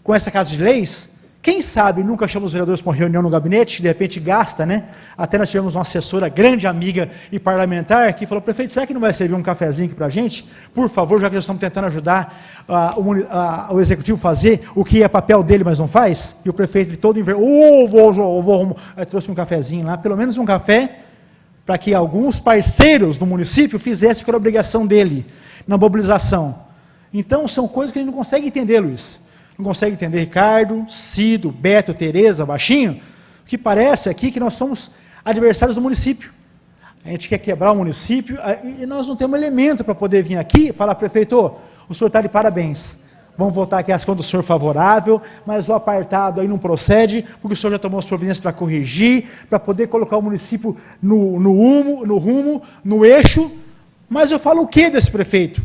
com essa Casa de Leis. Quem sabe, nunca chama os vereadores para uma reunião no gabinete, de repente gasta, né? Até nós tivemos uma assessora, grande amiga e parlamentar, que falou, prefeito, será que não vai servir um cafezinho aqui para a gente? Por favor, já que nós estamos tentando ajudar o executivo a fazer o que é papel dele, mas não faz? E o prefeito, todo trouxe um cafezinho lá, pelo menos um café, para que alguns parceiros do município fizessem aquela obrigação dele na mobilização. Então, são coisas que a gente não consegue entender, Luiz. Não consegue entender Ricardo, Cido, Beto, Tereza, Baixinho. O que parece aqui que nós somos adversários do município. A gente quer quebrar o município e nós não temos elemento para poder vir aqui e falar, prefeito, o senhor está de parabéns. Vamos votar aqui as contas do senhor favorável, mas o apartado aí não procede, porque o senhor já tomou as providências para corrigir, para poder colocar o município no rumo, no eixo. Mas eu falo o que desse prefeito?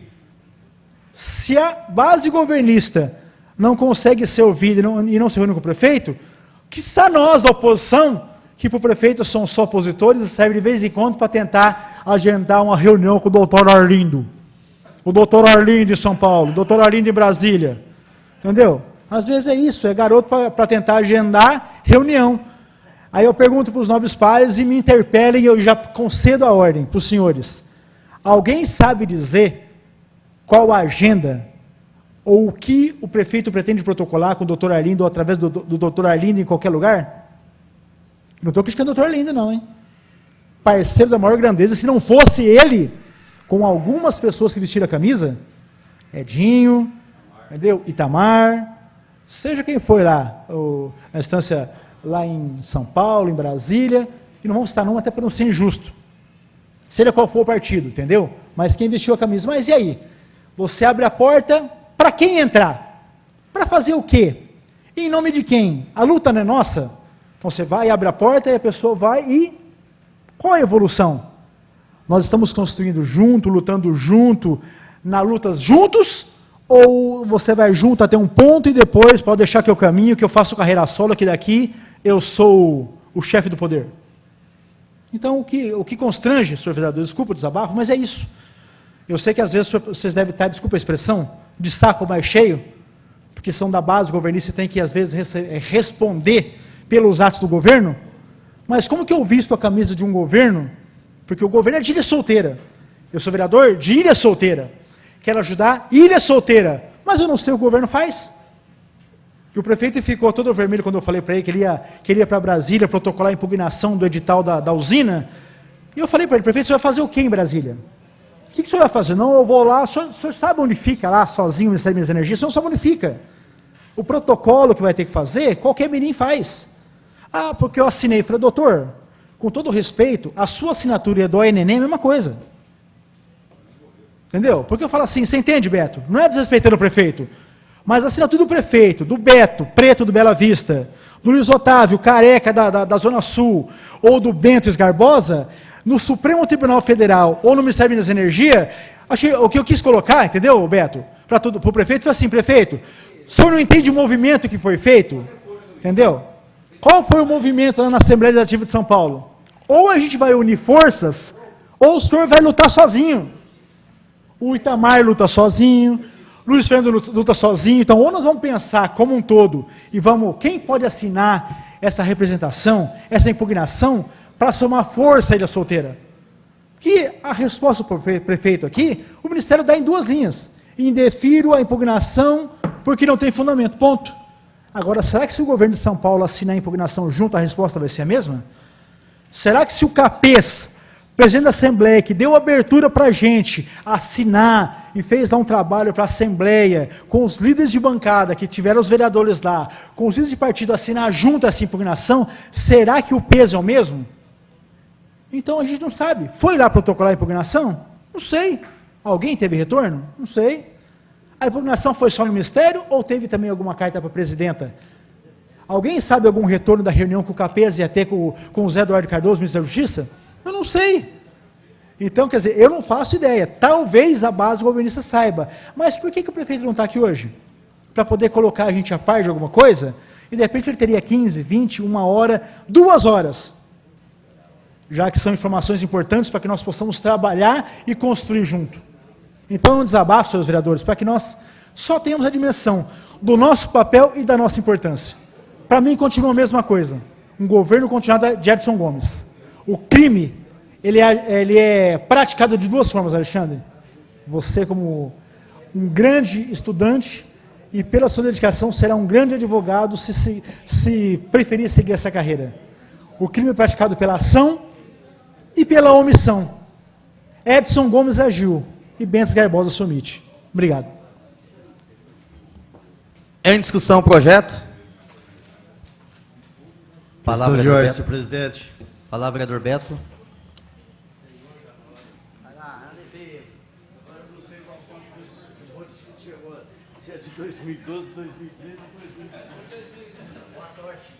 Se a base governista não consegue ser ouvida e não se reúne com o prefeito, que está nós da oposição, que para o prefeito são só opositores e serve de vez em quando para tentar agendar uma reunião com o doutor Arlindo. O doutor Arlindo de São Paulo, o doutor Arlindo de Brasília. Entendeu? Às vezes é isso, é garoto para tentar agendar reunião. Aí eu pergunto para os nobres pares e me interpelem e eu já concedo a ordem para os senhores. Alguém sabe dizer qual a agenda ou o que o prefeito pretende protocolar com o doutor Arlindo ou através do doutor Arlindo em qualquer lugar? Não estou criticando o doutor Arlindo não, hein? Parceiro da maior grandeza, se não fosse ele, com algumas pessoas que vestiram a camisa, Edinho, entendeu? Itamar, seja quem for lá, na instância lá em São Paulo, em Brasília, e não vamos citar não, até para não ser injusto, seja qual for o partido, entendeu? Mas quem vestiu a camisa, mas e aí? Você abre a porta, para quem entrar? Para fazer o quê? Em nome de quem? A luta não é nossa? Então você vai, abre a porta e a pessoa vai e... Qual é a evolução? Nós estamos construindo junto, lutando junto, na luta juntos, ou você vai junto até um ponto e depois pode deixar que eu caminho, que eu faço carreira solo, que daqui eu sou o chefe do poder? Então, o que constrange, senhor vereador, desculpa o desabafo, mas é isso. Eu sei que às vezes vocês devem estar, desculpa a expressão, de saco mais cheio, porque são da base governista e tem que às vezes responder pelos atos do governo, mas como que eu visto a camisa de um governo? Porque o governo é de ilha solteira. Eu sou vereador de ilha solteira. Quero ajudar ilha solteira. Mas eu não sei o que o governo faz. E o prefeito ficou todo vermelho quando eu falei para ele que ele ia para Brasília protocolar a impugnação do edital da usina. E eu falei para ele, prefeito, você vai fazer o que em Brasília? O que o senhor vai fazer? Não, eu vou lá, o senhor sabe onde fica lá, sozinho, o Ministério das Energias? O senhor não sabe onde fica. O protocolo que vai ter que fazer, qualquer mirim faz. Ah, porque eu assinei. Falei, doutor, com todo respeito, a sua assinatura e a do ONN é a mesma coisa. Entendeu? Porque eu falo assim, você entende, Beto? Não é desrespeitando o prefeito, mas a assinatura do prefeito, do Beto, preto do Bela Vista, do Luiz Otávio, careca da Zona Sul, ou do Bento Esgarbosa, no Supremo Tribunal Federal, ou no Ministério das Energias, o que eu quis colocar, entendeu, Beto? Para o prefeito, foi assim, prefeito, o senhor não entende o movimento que foi feito? Entendeu? Qual foi o movimento lá na Assembleia Legislativa de São Paulo? Ou a gente vai unir forças, ou o senhor vai lutar sozinho. O Itamar luta sozinho, Luiz Fernando luta sozinho. Então, ou nós vamos pensar como um todo, e quem pode assinar essa representação, essa impugnação, para somar força à ilha solteira? Que a resposta do prefeito aqui, o Ministério dá em 2 linhas. Indefiro a impugnação porque não tem fundamento, ponto. Agora, será que se o governo de São Paulo assinar a impugnação junto, a resposta vai ser a mesma? Será que se o Capês, presidente da Assembleia, que deu abertura para a gente assinar e fez lá um trabalho para a Assembleia, com os líderes de bancada que tiveram os vereadores lá, com os líderes de partido assinar junto essa impugnação, será que o peso é o mesmo? Então a gente não sabe. Foi lá protocolar a impugnação? Não sei. Alguém teve retorno? Não sei. A impugnação foi só no Ministério ou teve também alguma carta para a presidenta? Alguém sabe algum retorno da reunião que o Capês ia ter com o Zé Eduardo Cardoso, ministro da Justiça? Eu não sei. Então, quer dizer, eu não faço ideia. Talvez a base governista saiba. Mas por que o prefeito não está aqui hoje? Para poder colocar a gente a par de alguma coisa? E de repente ele teria 15, 20, 1 hora, 2 horas. Já que são informações importantes para que nós possamos trabalhar e construir junto. Então, um desabafo, senhores vereadores, para que nós só tenhamos a dimensão do nosso papel e da nossa importância. Para mim, continua a mesma coisa. Um governo continuado de Edson Gomes. O crime, ele é praticado de 2 formas, Alexandre. Você, como um grande estudante, e pela sua dedicação, será um grande advogado se preferir seguir essa carreira. O crime é praticado pela ação e pela omissão. Edson Gomes agiu e Bentes Garbosa se omite. Obrigado. Em discussão o projeto. Palavra, Questão de vereador ordem, Beto. senhor presidente. Palavra, vereador Beto. Vou discutir agora se é de 2012, 2013 ou 2018. Boa sorte.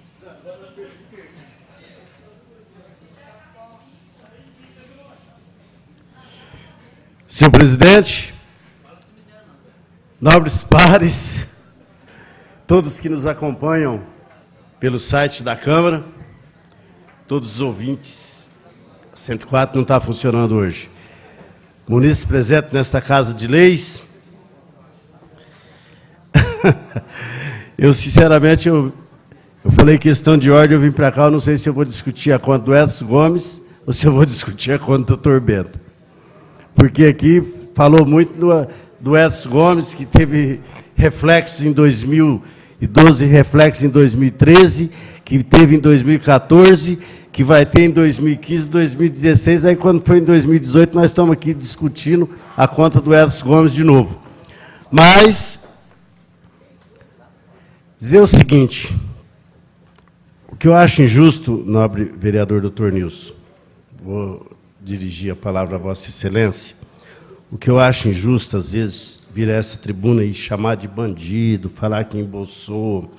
Senhor presidente, nobres pares, todos que nos acompanham pelo site da Câmara, todos os ouvintes, 104 não está funcionando hoje. Munícipe presente nesta Casa de Leis, eu sinceramente, eu falei questão de ordem, eu vim para cá, eu não sei se eu vou discutir a conta do Edson Gomes ou se eu vou discutir a conta do doutor Bento. Porque aqui falou muito do Edson Gomes, que teve reflexos em 2012, reflexos em 2013, que teve em 2014, que vai ter em 2015, 2016, aí quando foi em 2018, nós estamos aqui discutindo a conta do Edson Gomes de novo. Mas, dizer o seguinte, o que eu acho injusto, nobre vereador doutor Nilson, vou dirigir a palavra a Vossa Excelência, o que eu acho injusto, às vezes, vir a essa tribuna e chamar de bandido, falar que embolsou.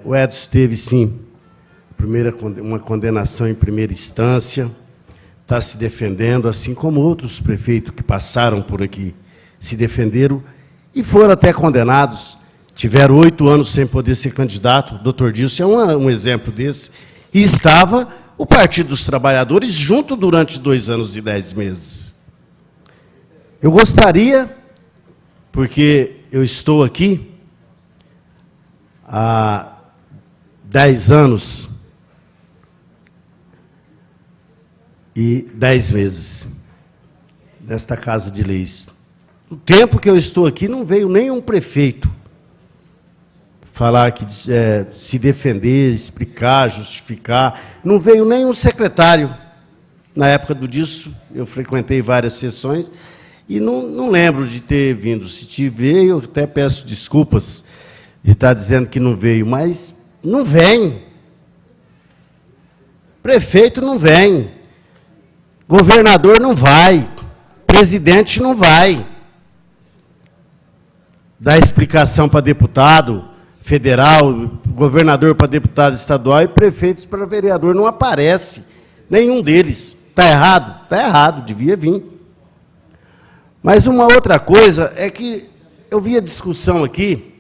O Edson teve, sim, uma condenação em primeira instância, está se defendendo, assim como outros prefeitos que passaram por aqui se defenderam e foram até condenados, tiveram 8 anos sem poder ser candidato, o doutor Dilson é um exemplo desse, e estava o Partido dos Trabalhadores junto durante 2 anos e 10 meses. Eu gostaria, porque eu estou aqui há 10 anos e 10 meses nesta Casa de Leis. No tempo que eu estou aqui, não veio nenhum prefeito falar que se defender, explicar, justificar. Não veio nenhum secretário. Na época do disso, eu frequentei várias sessões e não lembro de ter vindo. Se tiver, eu até peço desculpas de estar dizendo que não veio, mas não vem. Prefeito não vem. Governador não vai. Presidente não vai. Dá explicação para deputado federal, governador para deputado estadual e prefeitos para vereador. Não aparece nenhum deles. Está errado? Está errado, devia vir. Mas uma outra coisa é que eu vi a discussão aqui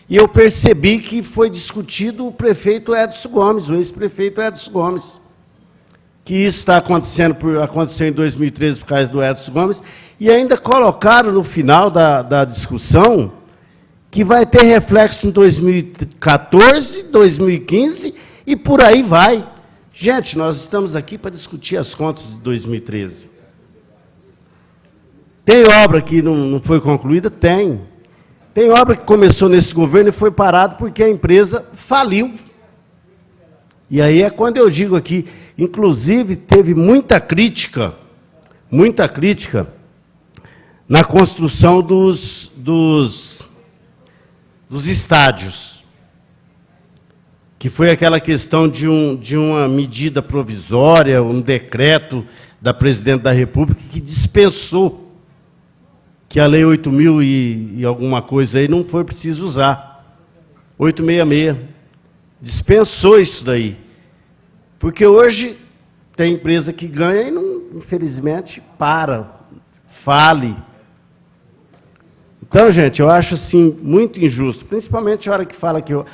e eu percebi que foi discutido o prefeito Edson Gomes, o ex-prefeito Edson Gomes. Que isso está aconteceu em 2013 por causa do Edson Gomes, e ainda colocaram no final da discussão que vai ter reflexo em 2014, 2015 e por aí vai. Gente, nós estamos aqui para discutir as contas de 2013. Tem obra que não foi concluída? Tem. Tem obra que começou nesse governo e foi parada porque a empresa faliu. E aí é quando eu digo aqui, inclusive teve muita crítica na construção dos estádios, que foi aquela questão de uma medida provisória, um decreto da Presidente da República que dispensou, que a Lei 8.000 e alguma coisa aí não foi preciso usar, 866, dispensou isso daí, porque hoje tem empresa que ganha e, não, infelizmente, fale. Então, gente, eu acho assim muito injusto, principalmente a hora que fala que o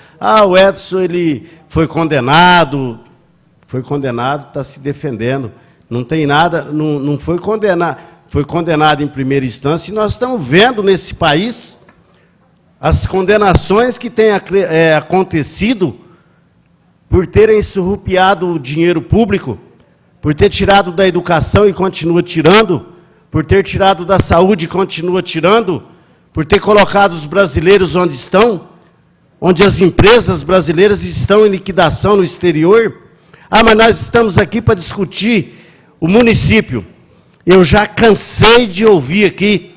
Edson ele foi condenado, está se defendendo, não tem nada, não foi condenado em primeira instância, e nós estamos vendo nesse país as condenações que têm acontecido por terem surrupiado o dinheiro público, por ter tirado da educação e continua tirando, por ter tirado da saúde e continua tirando, por ter colocado os brasileiros onde estão, onde as empresas brasileiras estão em liquidação no exterior. Ah, mas nós estamos aqui para discutir o município. Eu já cansei de ouvir aqui,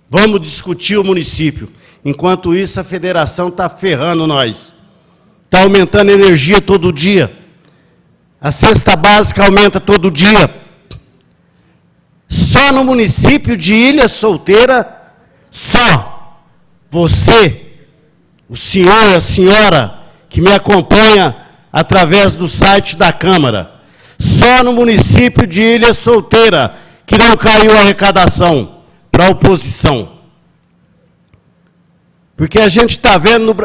vamos discutir o município. Enquanto isso, a federação está ferrando nós. Está aumentando a energia todo dia. A cesta básica aumenta todo dia. Só no município de Ilha Solteira, só você, o senhor, a senhora, que me acompanha através do site da Câmara, só no município de Ilha Solteira que não caiu a arrecadação para a oposição. Porque a gente está vendo,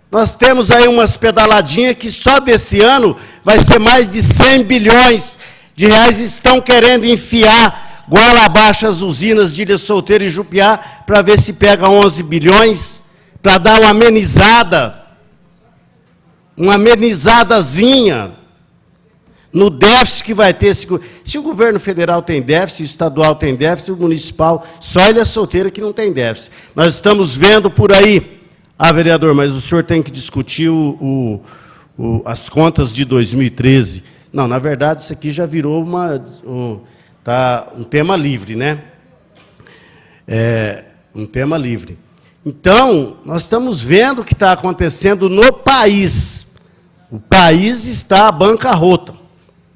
nós temos aí umas pedaladinhas que só desse ano vai ser mais de 100 bilhões de reais, estão querendo enfiar goela abaixo as usinas de Ilha Solteira e Jupiá para ver se pega 11 bilhões, para dar uma amenizadazinha no déficit que vai ter. Se o governo federal tem déficit, o estadual tem déficit, o municipal, só Ilha Solteira que não tem déficit. Nós estamos vendo por aí, vereador, mas o senhor tem que discutir as contas de 2013. Não, na verdade, isso aqui já virou um tema livre, né? Um tema livre. Então, nós estamos vendo o que está acontecendo no país. O país está à bancarrota.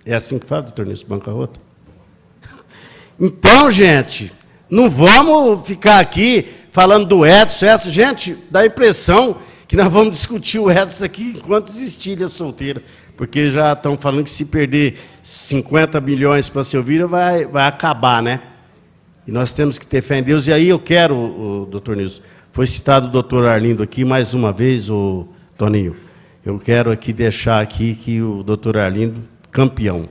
É assim que fala, doutor Nilson, bancarrota? Então, gente, não vamos ficar aqui falando do Edson. Gente, dá a impressão que nós vamos discutir o Edson aqui enquanto existir Ilha Solteira. Porque já estão falando que se perder 50 milhões para a Silvira, vai acabar, né? E nós temos que ter fé em Deus. E aí eu quero, doutor Nilson, foi citado o doutor Arlindo aqui mais uma vez, o Toninho. Eu quero aqui deixar aqui que o doutor Arlindo, campeão.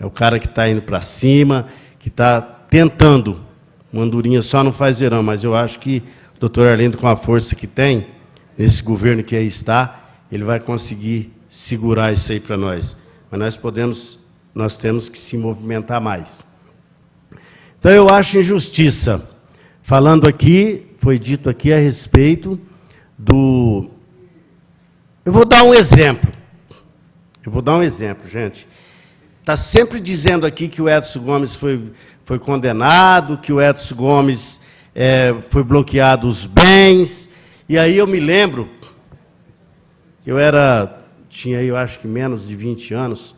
É o cara que está indo para cima, que está tentando. Uma andorinha só não faz verão, mas eu acho que o doutor Arlindo, com a força que tem, nesse governo que aí está, ele vai conseguir segurar isso aí para nós. Mas nós temos que se movimentar mais. Então eu acho injustiça. Falando aqui, foi dito aqui a respeito do... Eu vou dar um exemplo. Gente. Está sempre dizendo aqui que o Edson Gomes foi condenado, que o Edson Gomes foi bloqueado os bens. E aí eu me lembro, tinha eu acho que menos de 20 anos,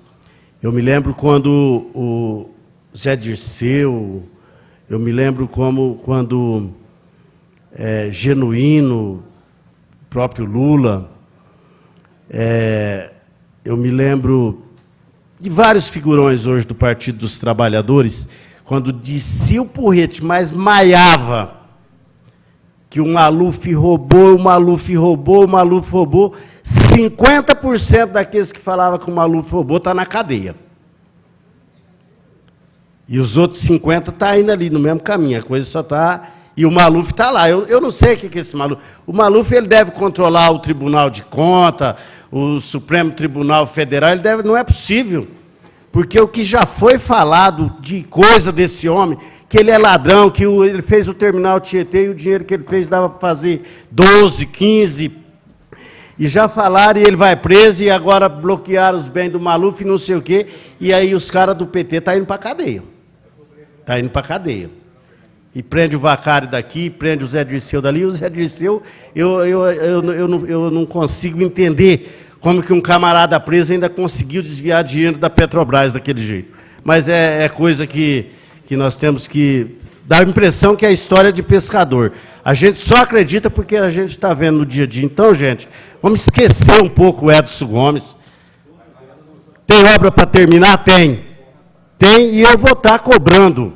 eu me lembro quando o Zé Dirceu, eu me lembro quando Genuíno, o próprio Lula, eu me lembro de vários figurões hoje do Partido dos Trabalhadores, quando descia o porrete, mas maiava que o Maluf roubou, 50% daqueles que falavam que o Maluf roubou está na cadeia. E os outros 50% estão indo ali no mesmo caminho, a coisa só está... E o Maluf está lá. Eu não sei o que é esse Maluf. O Maluf ele deve controlar o Tribunal de Contas, o Supremo Tribunal Federal, não é possível. Porque o que já foi falado de coisa desse homem, que ele é ladrão, que ele fez o terminal Tietê e o dinheiro que ele fez dava para fazer 12, 15. E já falaram e ele vai preso e agora bloquearam os bens do Maluf e não sei o quê. E aí os caras do PT estão indo para a cadeia. E prende o Vacari daqui, prende o Zé Dirceu dali. E o Zé Dirceu, eu não consigo entender como que um camarada preso ainda conseguiu desviar dinheiro da Petrobras daquele jeito. Mas é coisa que nós temos que dar a impressão que é a história de pescador. A gente só acredita porque a gente está vendo no dia a dia. Então, gente, vamos esquecer um pouco o Edson Gomes. Tem obra para terminar? Tem. E eu vou estar cobrando.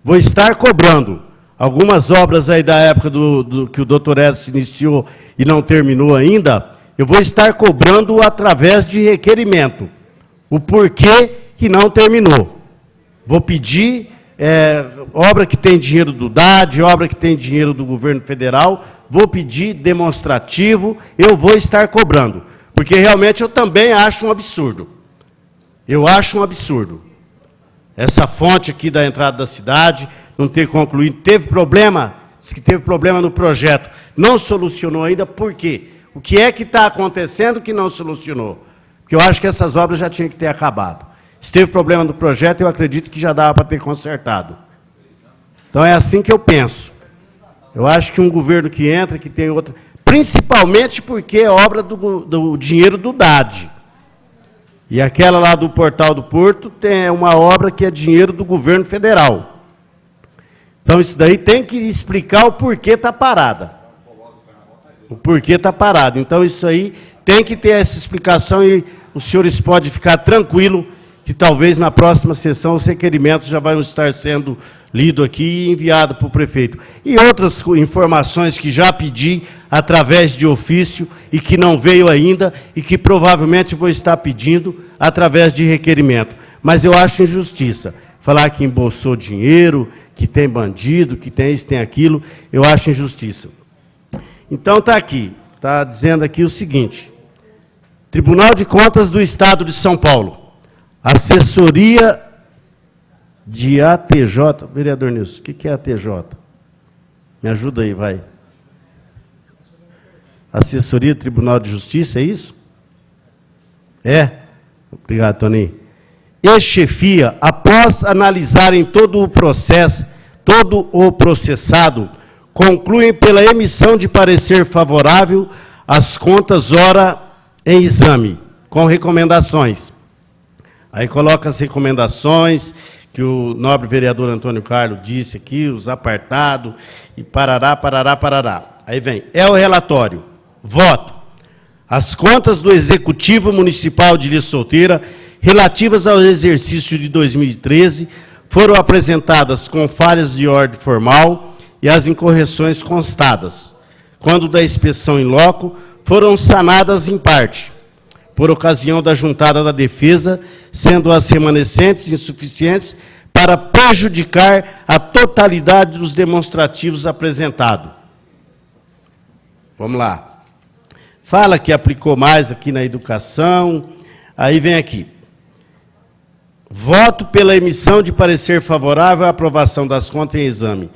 Vou estar cobrando algumas obras aí da época que o doutor Edson iniciou e não terminou ainda. Eu vou estar cobrando através de requerimento. O porquê que não terminou. Vou pedir obra que tem dinheiro do DAD, obra que tem dinheiro do governo federal, vou pedir demonstrativo, eu vou estar cobrando. Porque realmente eu também acho um absurdo. Eu acho um absurdo. Essa fonte aqui da entrada da cidade não ter concluído. Teve problema, disse que teve problema no projeto. Não solucionou ainda, por quê? O que é que está acontecendo que não solucionou? Porque eu acho que essas obras já tinham que ter acabado. Se teve problema no projeto, eu acredito que já dava para ter consertado. Então é assim que eu penso. Eu acho que um governo que entra, que tem outra... Principalmente porque é obra do dinheiro do DAD. E aquela lá do Portal do Porto tem uma obra que é dinheiro do governo federal. Então isso daí tem que explicar o porquê está parada. O porquê está parado. Então isso aí tem que ter essa explicação e os senhores podem ficar tranquilos que talvez na próxima sessão os requerimentos já vão estar sendo lidos aqui e enviados para o prefeito. E outras informações que já pedi através de ofício e que não veio ainda e que provavelmente vou estar pedindo através de requerimento. Mas eu acho injustiça. Falar que embolsou dinheiro, que tem bandido, que tem isso, tem aquilo, eu acho injustiça. Então está aqui, está dizendo aqui o seguinte: Tribunal de Contas do Estado de São Paulo, assessoria de ATJ, vereador Nilson, o que é ATJ? Me ajuda aí, vai. Assessoria do Tribunal de Justiça, é isso? É? Obrigado, Toninho. E chefia, após analisarem todo o processo, todo o processado, concluem pela emissão de parecer favorável às contas ora em exame, com recomendações. Aí coloca as recomendações que o nobre vereador Antônio Carlos disse aqui, os apartados, e parará, parará, parará. Aí vem, é o relatório. Voto. As contas do Executivo Municipal de Ilha Solteira, relativas ao exercício de 2013, foram apresentadas com falhas de ordem formal e as incorreções constadas. Quando da inspeção em loco, foram sanadas em parte, por ocasião da juntada da defesa, sendo as remanescentes insuficientes para prejudicar a totalidade dos demonstrativos apresentados. Vamos lá. Fala que aplicou mais aqui na educação, aí vem aqui. Voto pela emissão de parecer favorável à aprovação das contas em exame,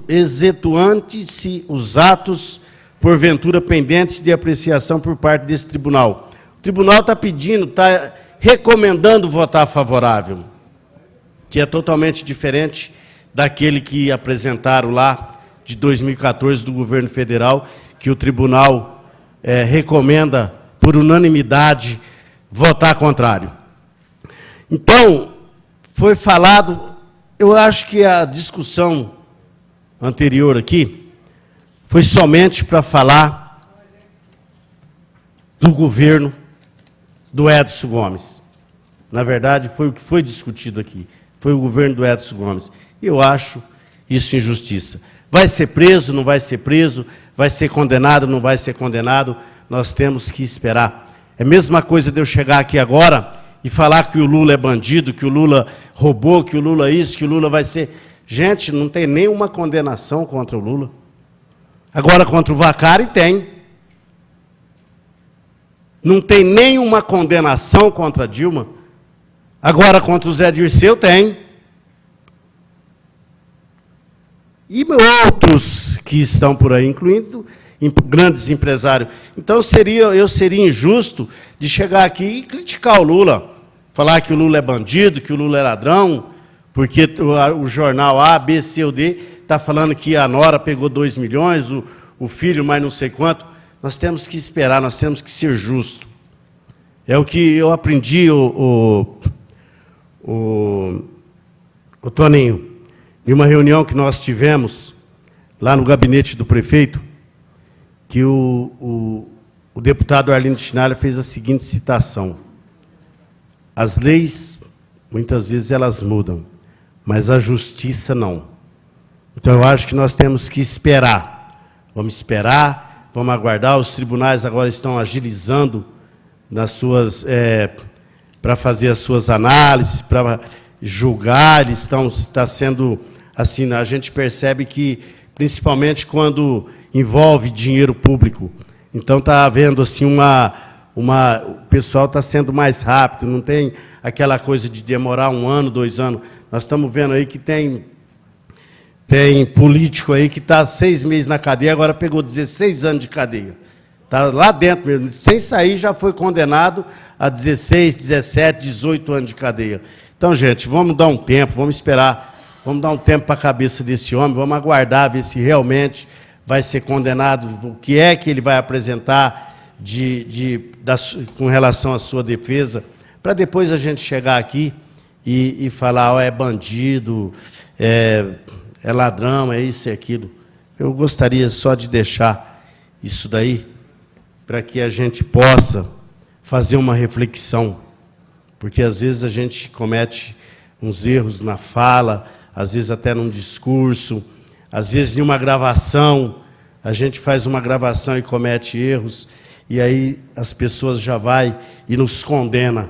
excetuante-se os atos, porventura, pendentes de apreciação por parte desse tribunal. O tribunal está pedindo, está recomendando votar favorável, que é totalmente diferente daquele que apresentaram lá de 2014 do governo federal, que o tribunal recomenda, por unanimidade, votar contrário. Então, foi falado, eu acho que a discussão anterior aqui foi somente para falar do governo do Edson Gomes. Na verdade, foi o que foi discutido aqui, foi o governo do Edson Gomes. E eu acho isso injustiça. Vai ser preso, não vai ser preso, vai ser condenado, não vai ser condenado, nós temos que esperar. É a mesma coisa de eu chegar aqui agora e falar que o Lula é bandido, que o Lula roubou, que o Lula isso, que o Lula vai ser... Gente, não tem nenhuma condenação contra o Lula. Agora, contra o Vacari, tem. Não tem nenhuma condenação contra a Dilma. Agora, contra o Zé Dirceu, tem. E outros que estão por aí, incluindo grandes empresários. Então, eu seria injusto de chegar aqui e criticar o Lula. Falar que o Lula é bandido, que o Lula é ladrão, porque o jornal A, B, C ou D está falando que a nora pegou 2 milhões, o filho mais não sei quanto. Nós temos que esperar, nós temos que ser justos. É o que eu aprendi, o Toninho, em uma reunião que nós tivemos lá no gabinete do prefeito, que o deputado Arlindo Chinalha fez a seguinte citação: as leis, muitas vezes, elas mudam, mas a justiça não. Então, eu acho que nós temos que esperar. Vamos esperar, vamos aguardar. Os tribunais agora estão agilizando nas suas, para fazer as suas análises, para julgar, está sendo assim, a gente percebe que, principalmente quando envolve dinheiro público, então está havendo assim o pessoal está sendo mais rápido, não tem aquela coisa de demorar 1 ano, 2 anos. Nós estamos vendo aí que tem político aí que está 6 meses na cadeia, agora pegou 16 anos de cadeia. Está lá dentro mesmo. Sem sair, já foi condenado a 16, 17, 18 anos de cadeia. Então, gente, vamos dar um tempo, vamos esperar, vamos dar um tempo para a cabeça desse homem, vamos aguardar, ver se realmente vai ser condenado, o que é que ele vai apresentar com relação à sua defesa, para depois a gente chegar aqui e falar, é bandido, é ladrão, é isso e aquilo. Eu gostaria só de deixar isso daí, para que a gente possa fazer uma reflexão, porque às vezes a gente comete uns erros na fala, às vezes até num discurso, às vezes em uma gravação, a gente faz uma gravação e comete erros, e aí as pessoas já vai e nos condena.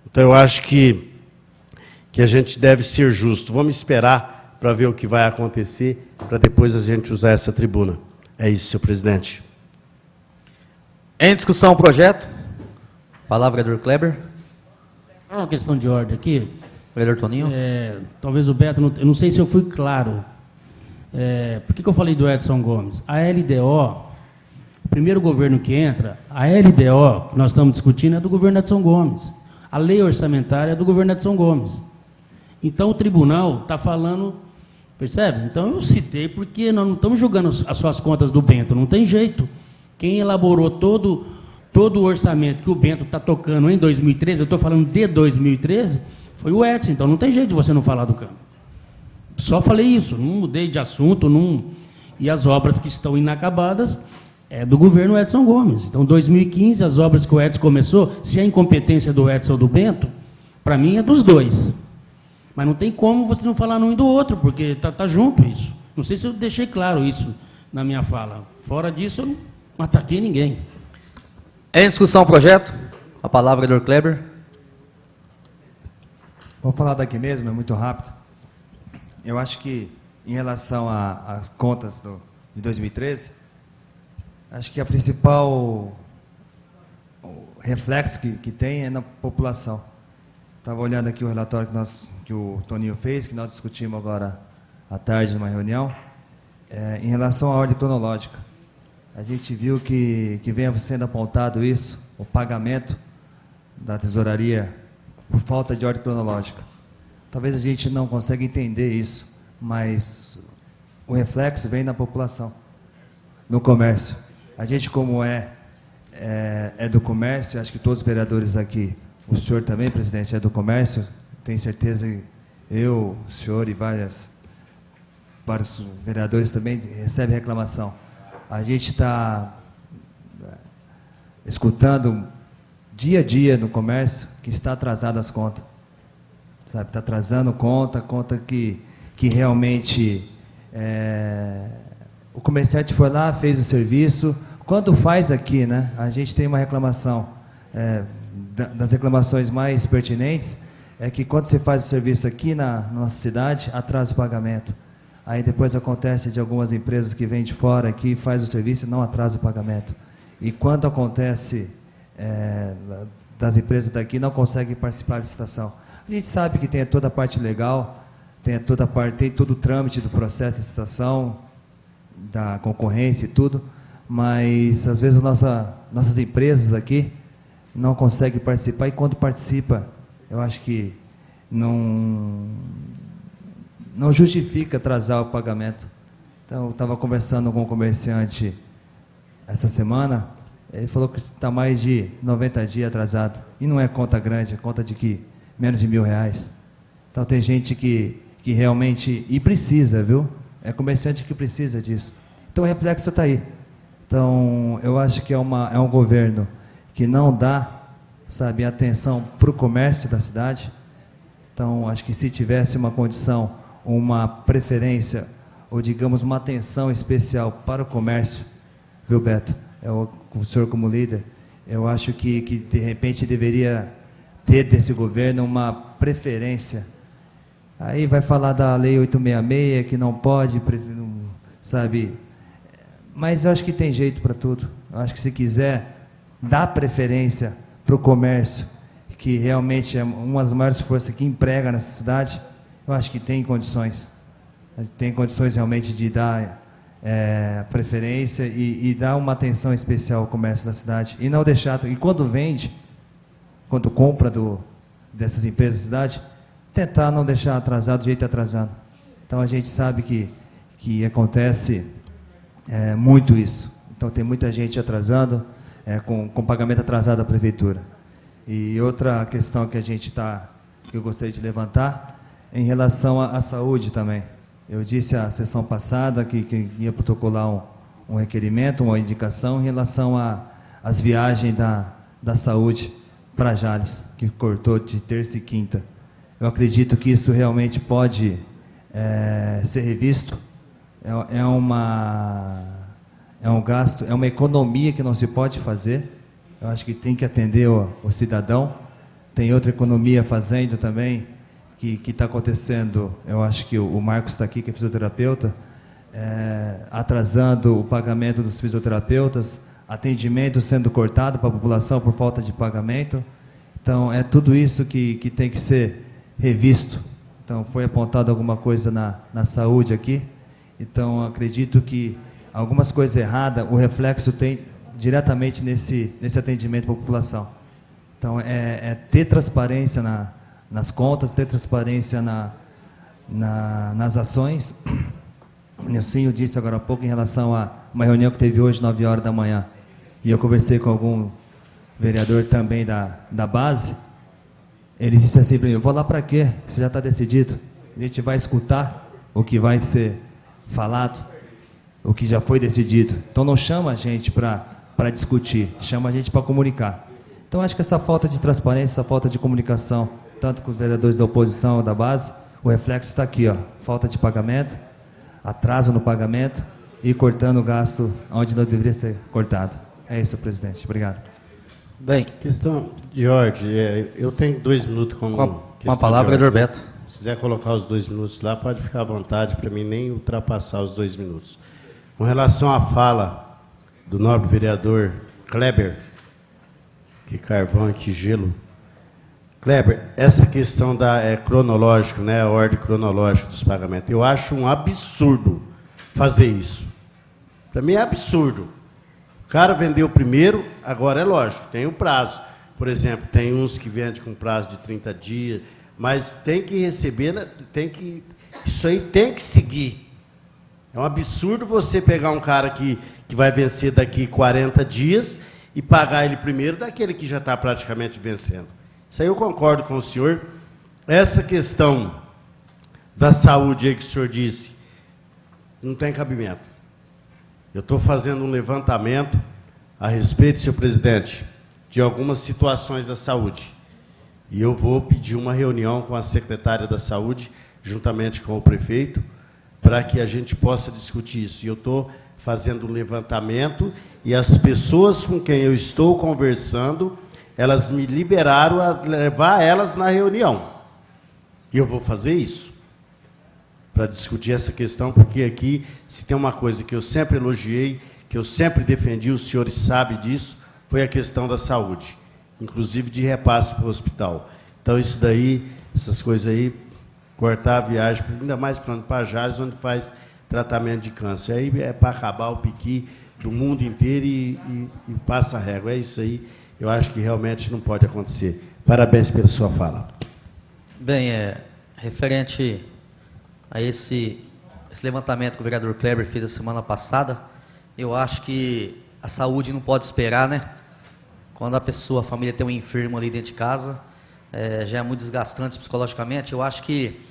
Então eu acho que a gente deve ser justo. Vamos esperar para ver o que vai acontecer, para depois a gente usar essa tribuna. É isso, senhor presidente. Em discussão o projeto. Palavra, vereador Kleber. É uma questão de ordem aqui. Vereador Toninho. Talvez o Beto, eu não sei se eu fui claro. Por que eu falei do Edson Gomes? A LDO, o primeiro governo que entra, a LDO que nós estamos discutindo é do governo Edson Gomes. A lei orçamentária é do governo Edson Gomes. Então o tribunal está falando, percebe? Então eu citei porque nós não estamos julgando as suas contas do Bento, não tem jeito. Quem elaborou todo o orçamento que o Bento está tocando em 2013, eu estou falando de 2013, foi o Edson, então não tem jeito de você não falar do campo. Só falei isso, não mudei de assunto, e as obras que estão inacabadas é do governo Edson Gomes. Então, 2015, as obras que o Edson começou, se é incompetência do Edson ou do Bento, para mim é dos dois. Mas não tem como você não falar um e do outro, porque tá junto isso. Não sei se eu deixei claro isso na minha fala. Fora disso, eu não ataquei ninguém. Em discussão o projeto. A palavra, vereador Kleber. Vou falar daqui mesmo, é muito rápido. Eu acho que, em relação às contas de 2013, acho que a principal reflexo que tem é na população. Estava olhando aqui o relatório que o Toninho fez, que nós discutimos agora à tarde numa reunião, em relação à ordem cronológica. A gente viu que vem sendo apontado isso, o pagamento da tesouraria por falta de ordem cronológica. Talvez a gente não consiga entender isso, mas o reflexo vem na população, no comércio. A gente, como é do comércio, acho que todos os vereadores aqui, o senhor também, presidente, é do comércio, tenho certeza que eu, o senhor e vários vereadores também recebem reclamação. A gente está escutando dia a dia no comércio que está atrasada as contas. Sabe, está atrasando conta que realmente o comerciante foi lá, fez o serviço. Quando faz aqui, né, a gente tem uma reclamação, das reclamações mais pertinentes, é que quando você faz o serviço aqui na nossa cidade, atrasa o pagamento. Aí depois acontece de algumas empresas que vêm de fora aqui, faz o serviço e não atrasa o pagamento. E quando acontece das empresas daqui, não conseguem participar da licitação. A gente sabe que tem toda a parte legal, tem todo o trâmite do processo de licitação, da concorrência e tudo, mas às vezes nossas empresas aqui não conseguem participar, e quando participa, eu acho que não justifica atrasar o pagamento. Então, eu estava conversando com um comerciante essa semana, ele falou que está mais de 90 dias atrasado, e não é conta grande, é conta de menos de R$1.000. Então tem gente que realmente, e precisa, viu? É comerciante que precisa disso. Então o reflexo está aí. Então eu acho que é um governo que não dá, sabe, atenção para o comércio da cidade. Então acho que se tivesse uma condição, uma preferência, ou digamos uma atenção especial para o comércio, viu, Beto? O senhor como líder, eu acho que de repente deveria ter desse governo uma preferência. Aí vai falar da lei 866, que não pode, sabe? Mas eu acho que tem jeito para tudo. Eu acho que se quiser dar preferência para o comércio, que realmente é uma das maiores forças que emprega nessa cidade, eu acho que tem condições. Tem condições realmente de dar preferência e dar uma atenção especial ao comércio da cidade. E não deixar, e quando vende, quando compra dessas empresas da cidade, tentar não deixar atrasado do jeito atrasado. Então a gente sabe que acontece muito isso. Então tem muita gente atrasando, com pagamento atrasado da prefeitura. E outra questão que que eu gostaria de levantar, em relação à saúde também. Eu disse a sessão passada que ia protocolar um requerimento, uma indicação em relação às viagens da saúde para Jales, que cortou de terça e quinta. Eu acredito que isso realmente pode ser revisto. É um gasto, é uma economia que não se pode fazer. Eu acho que tem que atender o cidadão. Tem outra economia fazendo também, que está acontecendo. Eu acho que o Marcos está aqui, que é fisioterapeuta, atrasando o pagamento dos fisioterapeutas, atendimento sendo cortado para a população por falta de pagamento. Então, é tudo isso que tem que ser revisto. Então, foi apontado alguma coisa na saúde aqui. Então, acredito que algumas coisas erradas, o reflexo tem diretamente nesse atendimento para a população. Então, ter transparência nas contas, ter transparência nas ações. O Nilcinho disse agora há pouco em relação a uma reunião que teve hoje, 9 horas da manhã, e eu conversei com algum vereador também da base. Ele disse assim para mim: eu vou lá para quê? Isso já está decidido. A gente vai escutar o que vai ser falado, o que já foi decidido. Então não chama a gente para discutir, chama a gente para comunicar. Então acho que essa falta de transparência, essa falta de comunicação, tanto com os vereadores da oposição ou da base, o reflexo está aqui, ó, falta de pagamento, atraso no pagamento e cortando o gasto onde não deveria ser cortado. É isso, presidente. Obrigado. Bem, Questão, Jorge, eu tenho 2 minutos como com a palavra, vereador Beto. Se quiser colocar os 2 minutos lá, pode ficar à vontade, para mim nem ultrapassar os 2 minutos. Com relação à fala do nobre vereador Kleber, que carvão e que gelo. Kleber, essa questão cronológico, né, a ordem cronológica dos pagamentos, eu acho um absurdo fazer isso. Para mim é absurdo. O cara vendeu primeiro, agora é lógico, tem o prazo. Por exemplo, tem uns que vendem com prazo de 30 dias, mas tem que receber, isso aí tem que seguir. É um absurdo você pegar um cara que vai vencer daqui 40 dias e pagar ele primeiro daquele que já está praticamente vencendo. Isso aí eu concordo com o senhor. Essa questão da saúde aí que o senhor disse, não tem cabimento. Eu estou fazendo um levantamento a respeito, senhor presidente, de algumas situações da saúde. E eu vou pedir uma reunião com a secretária da saúde, juntamente com o prefeito, para que a gente possa discutir isso. E eu estou fazendo um levantamento e as pessoas com quem eu estou conversando, elas me liberaram a levar elas na reunião. E eu vou fazer isso, para discutir essa questão, porque aqui, se tem uma coisa que eu sempre elogiei, que eu sempre defendi, os senhores sabem disso, foi a questão da saúde, inclusive de repasse para o hospital. Então, isso daí, essas coisas aí, cortar a viagem, ainda mais para Jales, onde faz tratamento de câncer. Aí é para acabar o piqui do mundo inteiro e passa a régua. É isso aí, eu acho que realmente não pode acontecer. Parabéns pela sua fala. Bem, referente a esse levantamento que o vereador Kleber fez a semana passada, eu acho que a saúde não pode esperar, né? Quando a família tem um enfermo ali dentro de casa, já é muito desgastante psicologicamente. Eu acho que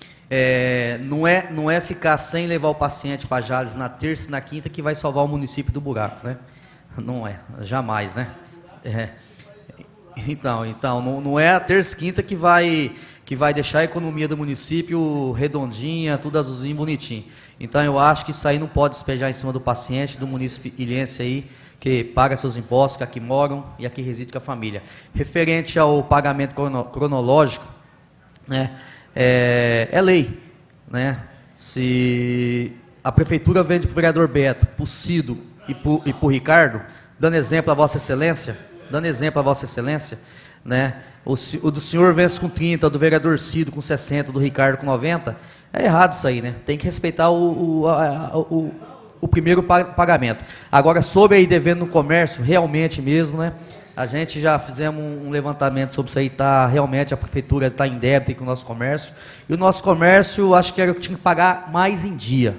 não é ficar sem levar o paciente para Jales na terça e na quinta que vai salvar o município do buraco, né? Não é, jamais, né? Então, não é a terça e quinta que vai deixar a economia do município redondinha, tudo azulzinho, bonitinho. Então, eu acho que isso aí não pode despejar em cima do paciente, do município ilhense aí, que paga seus impostos, que aqui moram e aqui reside com a família. Referente ao pagamento cronológico, né, é lei, né? Se a prefeitura vende para o vereador Beto, para o Cido e para o Ricardo, dando exemplo a Vossa Excelência, né? O do senhor vence com 30, o do vereador Cido com 60, o do Ricardo com 90, é errado isso aí, né? Tem que respeitar o o primeiro pagamento. Agora, sobre aí devendo no comércio, realmente mesmo, né? A gente já fizemos um levantamento sobre isso aí, realmente a prefeitura está em débito com o nosso comércio. E o nosso comércio, acho que era o que tinha que pagar mais em dia.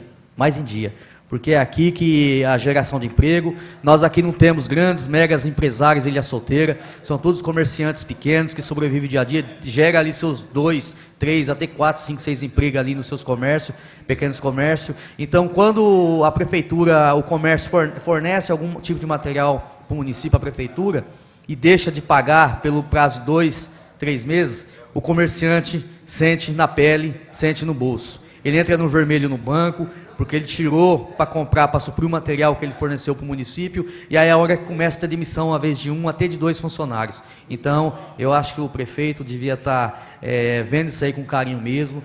Porque é aqui que a geração de emprego, nós aqui não temos grandes, megas empresários Ilha Solteira, são todos comerciantes pequenos que sobrevivem dia a dia, gera ali seus 2, 3, até 4, 5, 6 empregos ali nos seus comércios, pequenos comércios. Então, quando a prefeitura, o comércio fornece algum tipo de material para o município, a prefeitura, e deixa de pagar pelo prazo de 2, 3 meses, o comerciante sente na pele, sente no bolso. Ele entra no vermelho no banco, porque ele tirou para comprar, para suprir o material que ele forneceu para o município, e aí é a hora que começa a ter demissão, uma vez de 1 até de 2 funcionários. Então, eu acho que o prefeito devia estar vendo isso aí com carinho mesmo,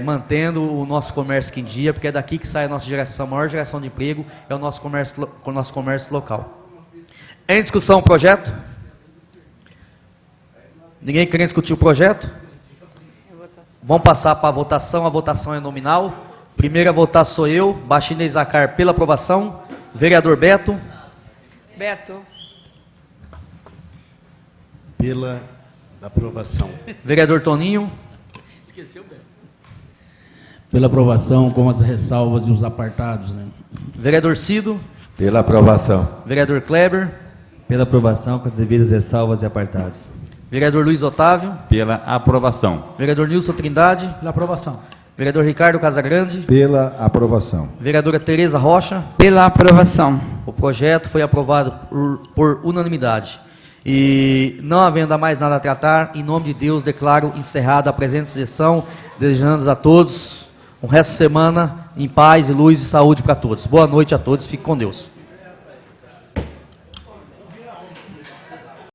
mantendo o nosso comércio aqui em dia, porque é daqui que sai a nossa geração, a maior geração de emprego é o nosso comércio local. Em discussão o projeto? Ninguém querendo discutir o projeto? Vamos passar para a votação é nominal. Primeiro a votar sou eu, Baixinho Isacar, pela aprovação. Vereador Beto. Beto. Pela aprovação. Vereador Toninho. Pela aprovação, com as ressalvas e os apartados, né? Vereador Cido. Pela aprovação. Vereador Kleber. Pela aprovação, com as devidas ressalvas e apartados. Vereador Luiz Otávio. Pela aprovação. Vereador Nilson Trindade. Pela aprovação. Vereador Ricardo Casagrande. Pela aprovação. Vereadora Tereza Rocha. Pela aprovação. O projeto foi aprovado por unanimidade. E não havendo mais nada a tratar, em nome de Deus, declaro encerrada a presente sessão, desejando a todos um resto de semana em paz e luz e saúde para todos. Boa noite a todos, fique com Deus.